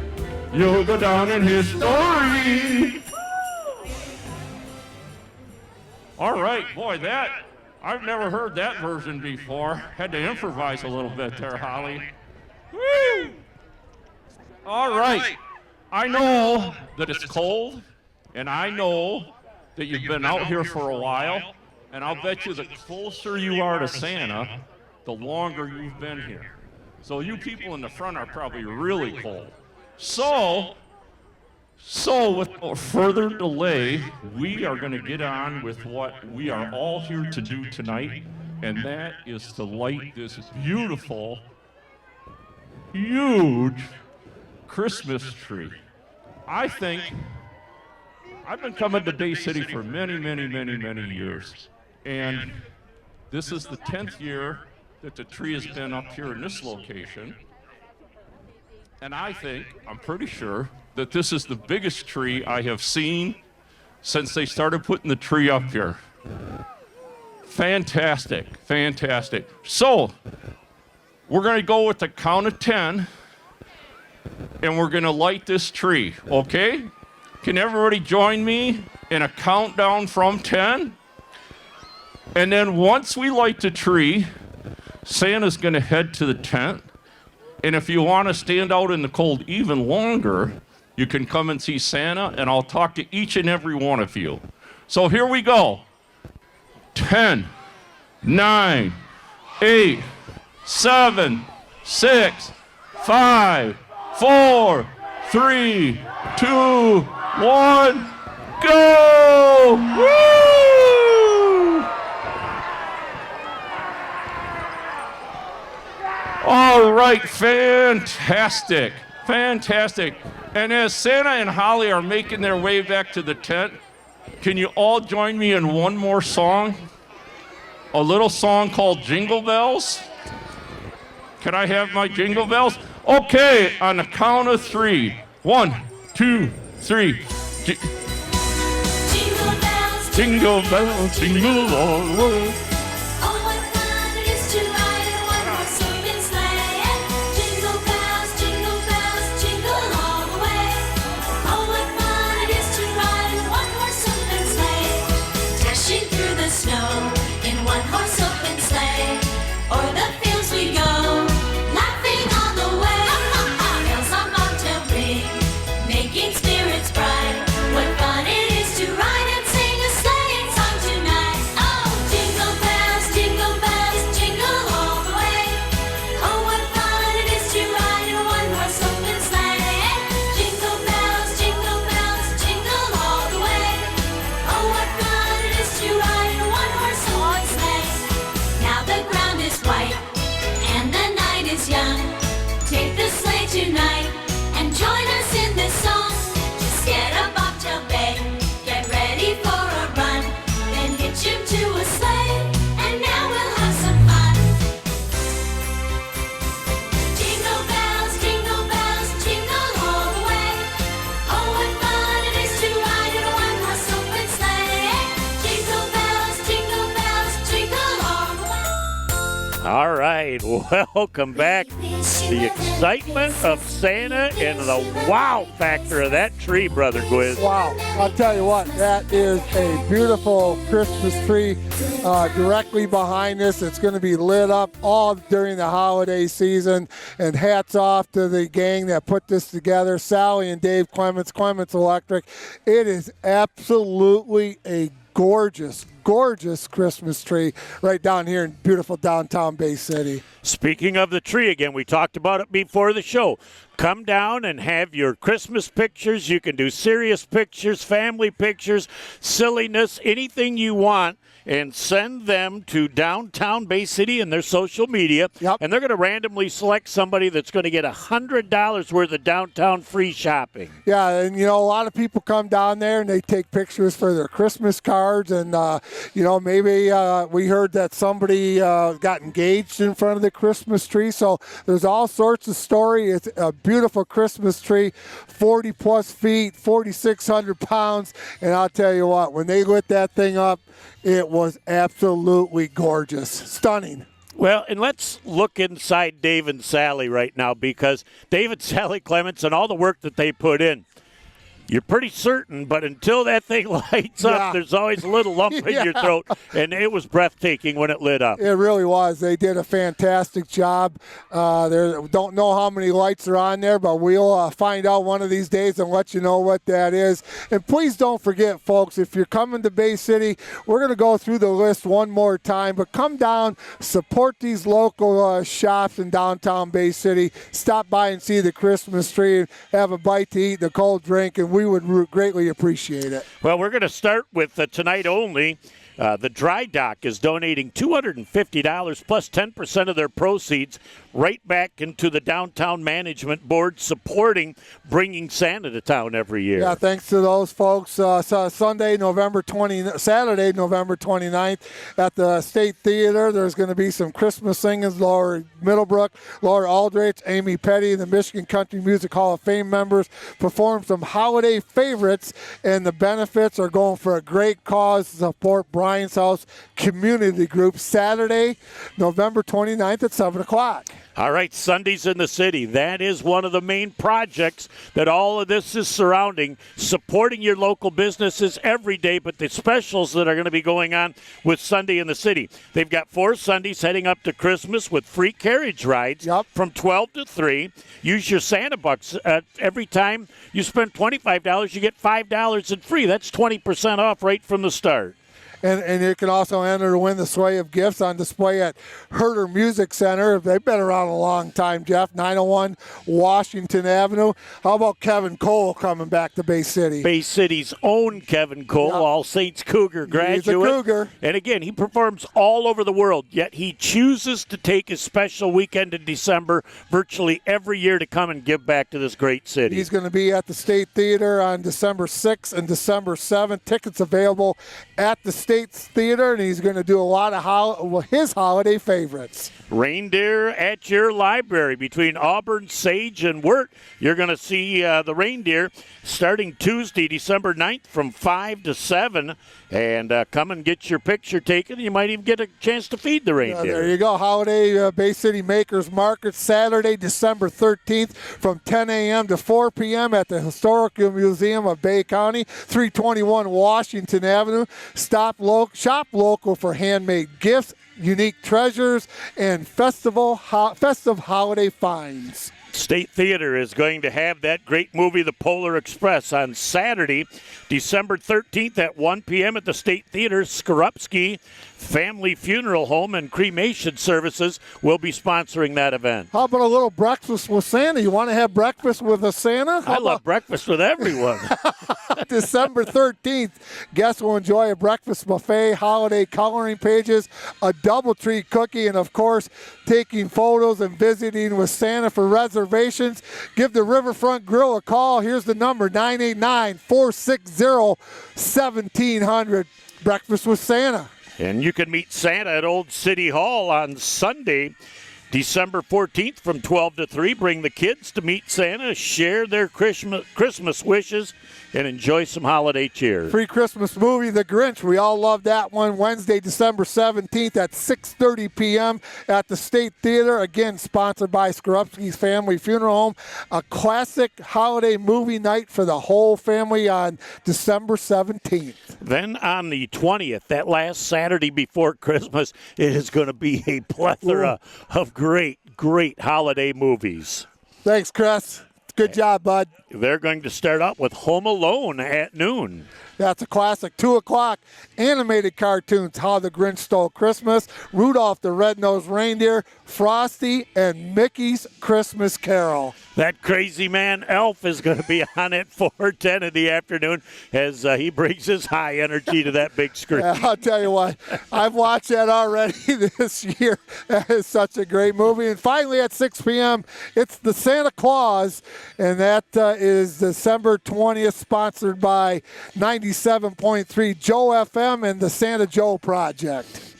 you'll go down in history. All right, boy, I've never heard that version before. Had to improvise a little bit there, Holly. Woo! All right. I know that it's cold, and I know that you've been out here for a while, and I'll bet you the closer you are to Santa, the longer you've been here. So you people in the front are probably really cold. So without further delay, we are going to get on with what we are all here to do tonight, and that is to light this beautiful, huge Christmas tree. I think I've been coming to Bay City for many years, and this is the 10th year that the tree has been up here in this location. And I'm pretty sure that this is the biggest tree I have seen since they started putting the tree up here. Fantastic. So, we're going to go with the count of 10, and we're going to light this tree, okay? Can everybody join me in a countdown from 10? And then once we light the tree, Santa's going to head to the tent. And if you want to stand out in the cold even longer, you can come and see Santa, and I'll talk to each and every one of you. So here we go. 10, 9, 8, 7, 6, 5, 4, 3, 2, 1, go! Woo! All right, fantastic. And as Santa and Holly are making their way back to the tent, can you all join me in one more song? A little song called Jingle Bells. Can I have my Jingle Bells? Okay, on the count of 3. 1, 2, 3. Jingle bells, jingle all the way. What fun it is to ride and sing a sleighing song tonight. Oh, jingle bells. right, welcome back. The excitement of Santa and the wow factor of that tree, Brother Gwiz. Wow, I'll tell you what, that is a beautiful Christmas tree directly behind us. It's going to be lit up all during the holiday season, and hats off to the gang that put this together, Sally and Dave Clements, Clements Electric. It is absolutely a gorgeous Christmas tree right down here in beautiful downtown Bay City. Speaking of the tree again, we talked about it before the show. Come down and have your Christmas pictures. You can do serious pictures, family pictures, silliness, anything you want, and send them to downtown Bay City and their social media. Yep. And they're going to randomly select somebody that's going to get $100 worth of downtown free shopping. Yeah, and a lot of people come down there and they take pictures for their Christmas cards, and maybe we heard that somebody got engaged in front of the Christmas tree. So there's all sorts of story. It's a beautiful Christmas tree, 40 plus feet, 4,600 pounds, and I'll tell you what, when they lit that thing up, it was absolutely gorgeous, stunning. Well, and let's look inside Dave and Sally right now, because Dave and Sally Clements and all the work that they put in, you're pretty certain, but until that thing lights up, there's always a little lump in your throat, and it was breathtaking when it lit up. It really was. They did a fantastic job. Don't know how many lights are on there, but we'll find out one of these days and let you know what that is. And please don't forget, folks, if you're coming to Bay City, we're going to go through the list one more time, but come down, support these local shops in downtown Bay City, stop by and see the Christmas tree, have a bite to eat, and a cold drink, and we would greatly appreciate it. Well, we're going to start with tonight only. The Dry Dock is donating $250 plus 10% of their proceeds right back into the Downtown Management Board, supporting bringing Santa to town every year. Yeah, thanks to those folks. Saturday, November 29th at the State Theater, there's going to be some Christmas singers. Laura Middlebrook, Laura Aldrich, Amy Petty, the Michigan Country Music Hall of Fame members perform some holiday favorites, and the benefits are going for a great cause to support Brian's House Community Group, Saturday, November 29th at 7 o'clock. All right, Sundays in the City. That is one of the main projects that all of this is surrounding, supporting your local businesses every day, but the specials that are going to be going on with Sunday in the City. They've got 4 Sundays heading up to Christmas with free carriage rides from 12 to 3. Use your Santa Bucks. Every time you spend $25, you get $5 in free. That's 20% off right from the start. And you can also enter to win the sleigh of gifts on display at Herder Music Center. They've been around a long time, Jeff. 901 Washington Avenue. How about Kevin Cole coming back to Bay City? Bay City's own Kevin Cole, All Saints Cougar graduate. He's a Cougar. And again, he performs all over the world, yet he chooses to take his special weekend in December virtually every year to come and give back to this great city. He's going to be at the State Theater on December 6th and December 7th. Tickets available at the State Theater, and he's going to do a lot of his holiday favorites. Reindeer at your library between Auburn, Sage, and Wirt. You're going to see the reindeer starting Tuesday, December 9th from 5 to 7. And come and get your picture taken. You might even get a chance to feed the reindeer. There you go. Holiday Bay City Makers Market, Saturday, December 13th from 10 a.m. to 4 p.m. at the Historical Museum of Bay County, 321 Washington Avenue. Shop local for handmade gifts, unique treasures, and festive holiday finds. State Theater is going to have that great movie, The Polar Express, on Saturday, December 13th at 1 p.m. at the State Theater. Skorupski Family Funeral Home and Cremation Services will be sponsoring that event. How about a little breakfast with Santa? You want to have breakfast with a Santa? I love breakfast with everyone. December 13th, guests will enjoy a breakfast buffet, holiday coloring pages, a DoubleTree cookie, and, of course, taking photos and visiting with Santa. For reservations, give the Riverfront Grill a call. Here's the number, 989-460-1700. Breakfast with Santa. And you can meet Santa at Old City Hall on Sunday, December 14th from 12 to 3. Bring the kids to meet Santa, share their Christmas wishes, and enjoy some holiday cheer. Free Christmas movie, The Grinch. We all love that one. Wednesday, December 17th at 6:30 p.m. at the State Theater. Again, sponsored by Skorupski's Family Funeral Home. A classic holiday movie night for the whole family on December 17th. Then on the 20th, that last Saturday before Christmas, it is going to be a plethora of great holiday movies. Thanks, Chris. Good job, bud. They're going to start out with Home Alone at noon. That's a classic. 2 o'clock, animated cartoons, How the Grinch Stole Christmas, Rudolph the Red-Nosed Reindeer, Frosty, and Mickey's Christmas Carol. That crazy man Elf is going to be on at 4:10 in the afternoon as he brings his high energy to that big screen. Yeah, I'll tell you what, I've watched that already this year. That is such a great movie. And finally at 6 p.m., it's the Santa Claus, and that is December 20th, sponsored by 97.3 Joe FM and the Santa Joe Project.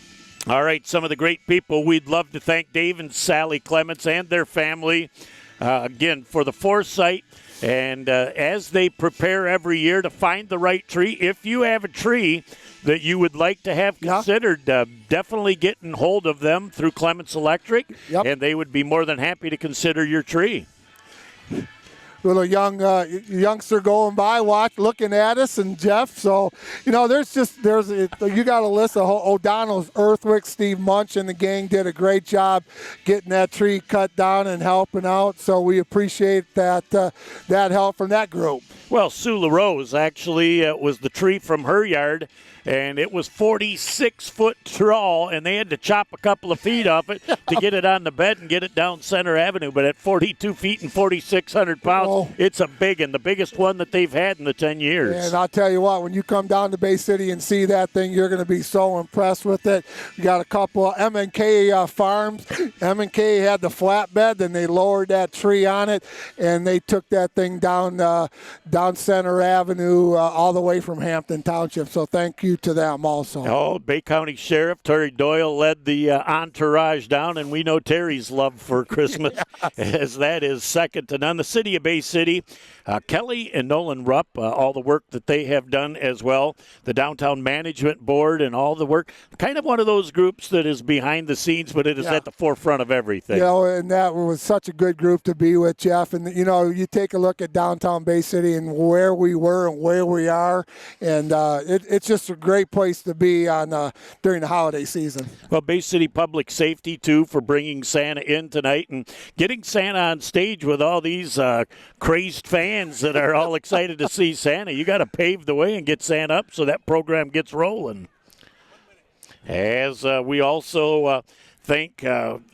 All right, some of the great people. We'd love to thank Dave and Sally Clements and their family, again, for the foresight. And as they prepare every year to find the right tree, if you have a tree that you would like to have considered, definitely getting hold of them through Clements Electric, and they would be more than happy to consider your tree. Little youngster going by, looking at us, and Jeff. So, you got a list of O'Donnell's Earthworks. Steve Munch and the gang did a great job getting that tree cut down and helping out. So we appreciate that help from that group. Well, Sue LaRose actually was the tree from her yard, and it was 46 foot tall, and they had to chop a couple of feet off it to get it on the bed and get it down Center Avenue. But at 42 feet and 4,600 pounds, it's a big one, the biggest one that they've had in the 10 years. And I'll tell you what, when you come down to Bay City and see that thing, you're going to be so impressed with it. We got a couple of M&K farms. M&K had the flatbed, and they lowered that tree on it, and they took that thing down Center Avenue all the way from Hampton Township. So thank you to them also. Oh, Bay County Sheriff Terry Doyle led the entourage down, and we know Terry's love for Christmas, as that is second to none. The city of Bay City, Kelly and Nolan Rupp, all the work that they have done as well, the Downtown Management Board and all the work, kind of one of those groups that is behind the scenes, but it is at the forefront of everything. And that was such a good group to be with, Jeff. And, you take a look at downtown Bay City and where we were and where we are, and it's just a great place to be during the holiday season. Well, Bay City Public Safety, too, for bringing Santa in tonight and getting Santa on stage with all these crazed fans that are all excited to see Santa. You got to pave the way and get Santa up so that program gets rolling. As we also thank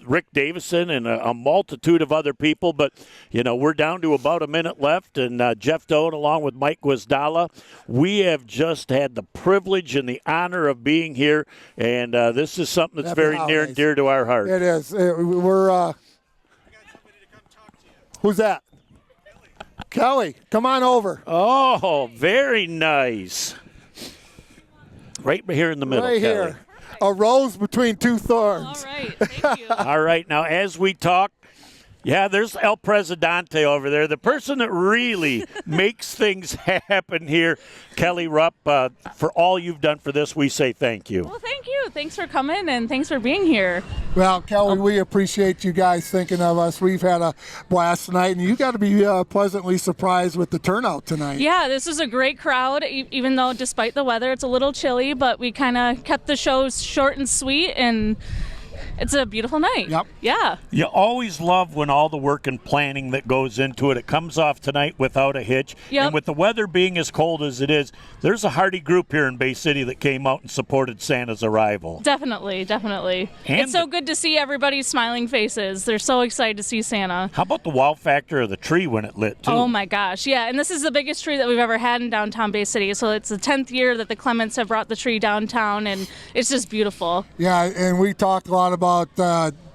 Rick Davison and a multitude of other people. But, we're down to about a minute left, and Jeff Doan along with Mike Guazdala, we have just had the privilege and the honor of being here, and this is something that's very near and dear to our heart. It is. We're who's that? Kelly, come on over. Oh, very nice. Right here in the middle, right Kelly. Here. A rose between two thorns. All right, thank you. All right, now as we talk, there's El Presidente over there, the person that really makes things happen here. Kelly Rupp, for all you've done for this, we say thank you. Well, thank you. Thanks for coming, and thanks for being here. Well, Kelly, we appreciate you guys thinking of us. We've had a blast tonight, and you got to be pleasantly surprised with the turnout tonight. Yeah, this is a great crowd, even though despite the weather, it's a little chilly, but we kind of kept the shows short and sweet, and it's a beautiful night. Yep. Yeah. You always love when all the work and planning that goes into it, it comes off tonight without a hitch. Yep. And with the weather being as cold as it is, there's a hearty group here in Bay City that came out and supported Santa's arrival. Definitely. And it's so good to see everybody's smiling faces. They're so excited to see Santa. How about the wow factor of the tree when it lit, too? Oh, my gosh. Yeah, and this is the biggest tree that we've ever had in downtown Bay City. So it's the 10th year that the Clements have brought the tree downtown, and it's just beautiful. Yeah, and we talked a lot about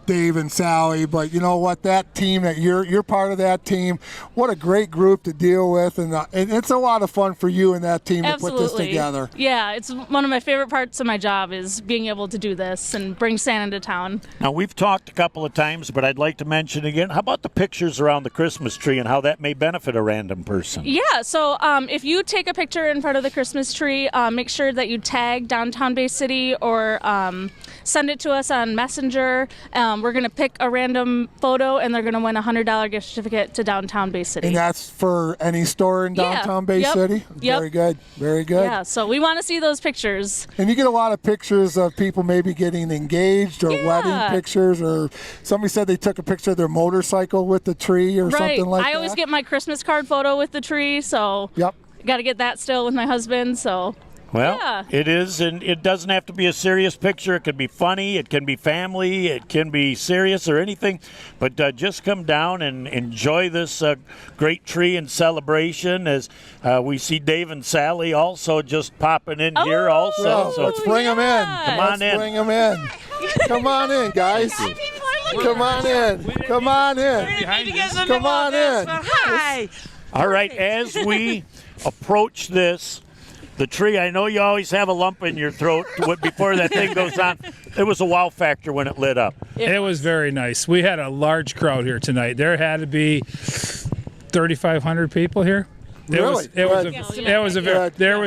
Dave and Sally, but you know what? That team that you're part of that team. What a great group to deal with, and it's a lot of fun for you and that team to put this together. Yeah, it's one of my favorite parts of my job is being able to do this and bring Santa to town. Now, we've talked a couple of times, but I'd like to mention again, how about the pictures around the Christmas tree and how that may benefit a random person? Yeah, so if you take a picture in front of the Christmas tree, make sure that you tag Downtown Bay City or send it to us on Messenger. We're going to pick a random photo, and they're going to win a $100 gift certificate to Downtown Bay City. And that's for any store in Downtown Bay City? Yep. Very good. Very good. Yeah, so we want to see those pictures. And you get a lot of pictures of people maybe getting engaged or wedding pictures, or somebody said they took a picture of their motorcycle with the tree or something like that. I always get my Christmas card photo with the tree, so got to get that still with my husband, so... Well, it is, and it doesn't have to be a serious picture. It can be funny, it can be family, it can be serious or anything. But just come down and enjoy this great tree and celebration as we see Dave and Sally also just popping in here also. Well, so let's bring them in. Come on in. Bring them in. Come on in, guys. Come on in. Come on in. Come on in. Hi. All right, as we approach this, the tree, I know you always have a lump in your throat before that thing goes on. It was a wow factor when it lit up. It was very nice. We had a large crowd here tonight. There had to be 3,500 people here. There was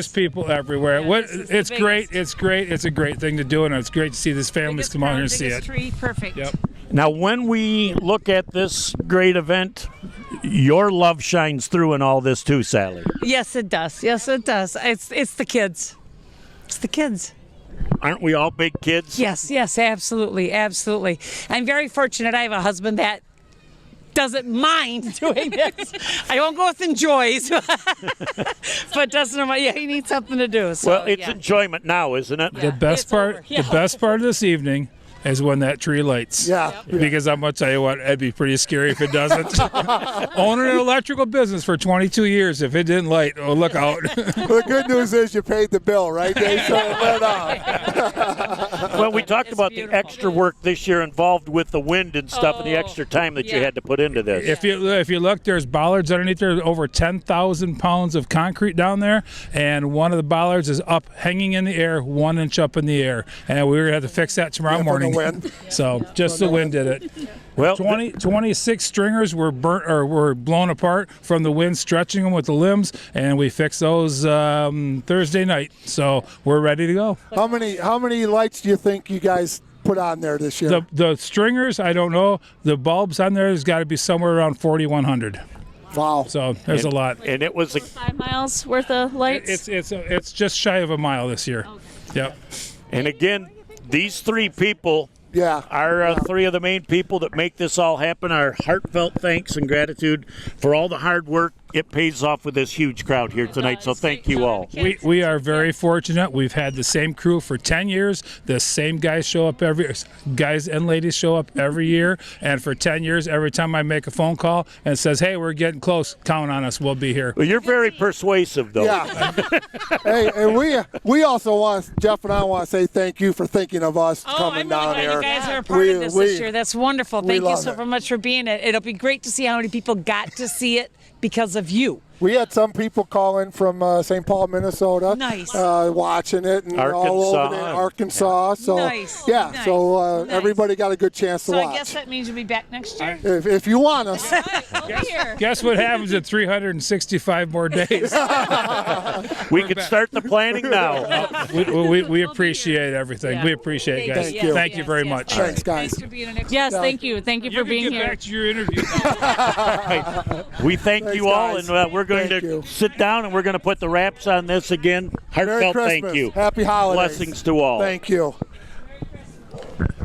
people everywhere. It's great. It's great. It's a great thing to do, and it's great to see these families come out here and see it. Tree, perfect. Yep. Now, when we look at this great event, your love shines through in all this too, Sally. Yes, it does. Yes, it does. It's the kids. It's the kids. Aren't we all big kids? Yes, absolutely, absolutely. I'm very fortunate. I have a husband that doesn't mind doing this. I won't go with enjoys, but doesn't mind. Yeah, he needs something to do. So, well, it's enjoyment now, isn't it? The best part, the best part of this evening is when that tree lights. Yeah. Because I'm going to tell you what, it'd be pretty scary if it doesn't. Owning an electrical business for 22 years, if it didn't light, oh, look out. The good news is you paid the bill, right, Dave? So it went off. Well, we talked about the extra work this year involved with the wind and stuff and the extra time that you had to put into this. If you look, there's bollards underneath there, over 10,000 pounds of concrete down there, and one of the bollards is up, hanging in the air, 1 inch up in the air. And we're going to have to fix that tomorrow morning. So just the wind did it. Well, 26 stringers were burnt or were blown apart from the wind stretching them with the limbs, and we fixed those Thursday night. So we're ready to go. How many lights do you think you guys put on there this year? The stringers, I don't know. The bulbs on there has got to be somewhere around 4,100. Wow. So there's a lot. And it was 5 miles worth of lights. It's just shy of a mile this year. Okay. Yep. And again, these three people are three of the main people that make this all happen. Our heartfelt thanks and gratitude for all the hard work. It pays off with this huge crowd here tonight, so thank you all. We are very fortunate. We've had the same crew for 10 years. The same guys and ladies show up every year, and for 10 years, every time I make a phone call and it says, hey, we're getting close, count on us, we'll be here. Well, you're very persuasive, though. Yeah. Hey, and we also want, Jeff and I want to say thank you for thinking of us coming down here. You guys are a part of this year. That's wonderful. Thank you so much for being it. It'll be great to see how many people got to see it because of you. We had some people call in from St. Paul, Minnesota. Nice. Watching it and all over there, Arkansas. So nice. Yeah. Nice. So everybody got a good chance to watch. I guess that means you'll be back next year. If you want us. Guess what happens in 365 more days? We can start the planning now. We appreciate everything. We appreciate it, guys. Thank you very much. Thanks, guys. Thanks for being an Yes, thank you. Thank you for being get here. back to your interview. We thank you all, and we're going to sit down and we're going to put the wraps on this again. Heartfelt thank you. Happy holidays. Blessings to all. Thank you.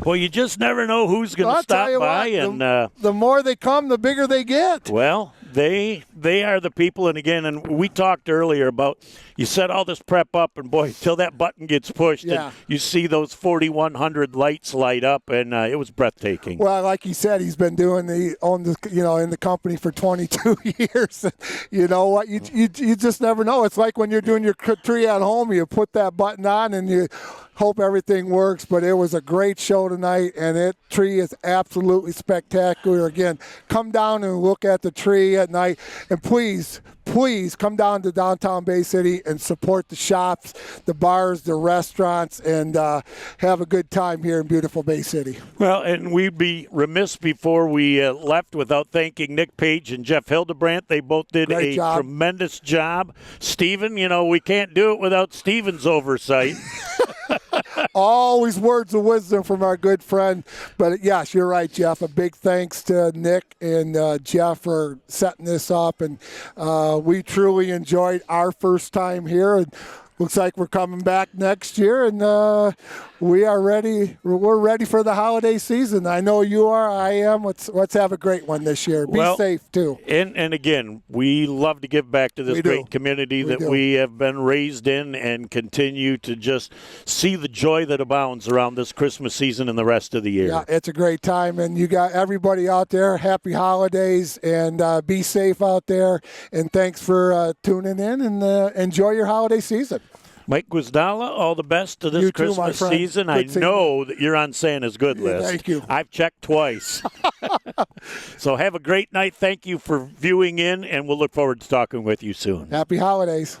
Well, you just never know who's going to stop by. The more they come, the bigger they get. Well, they they are the people. And again, and we talked earlier about you set all this prep up, and boy, till that button gets pushed, and you see those 4,100 lights light up, and it was breathtaking. Well, like he said, he's been in the company for 22 years. You know what? You just never know. It's like when you're doing your tree at home, you put that button on and you hope everything works. But it was a great show tonight, and that tree is absolutely spectacular. Again, come down and look at the tree at night, and please come down to downtown Bay City and support the shops, the bars, the restaurants, and have a good time here in beautiful Bay City. Well, and we'd be remiss before we left without thanking Nick Page and Jeff Hildebrandt. They both did Great a job. tremendous job. Stephen, we can't do it without Stephen's oversight. Always words of wisdom from our good friend. But yes, you're right, Jeff. A big thanks to Nick and Jeff for setting this up. And we truly enjoyed our first time here. And looks like we're coming back next year, and we are ready. We're ready for the holiday season. I know you are. I am. Let's have a great one this year. Be safe too. And again, we love to give back to this great community that we have been raised in, and continue to just see the joy that abounds around this Christmas season and the rest of the year. Yeah, it's a great time, and you got everybody out there. Happy holidays, and be safe out there. And thanks for tuning in, and enjoy your holiday season. Mike Guzdala, all the best to this You too, my Christmas friend. season. Good I seeing know that you're on Santa's good list. Thank you. I've checked twice. So have a great night. Thank you for viewing in, and we'll look forward to talking with you soon. Happy holidays.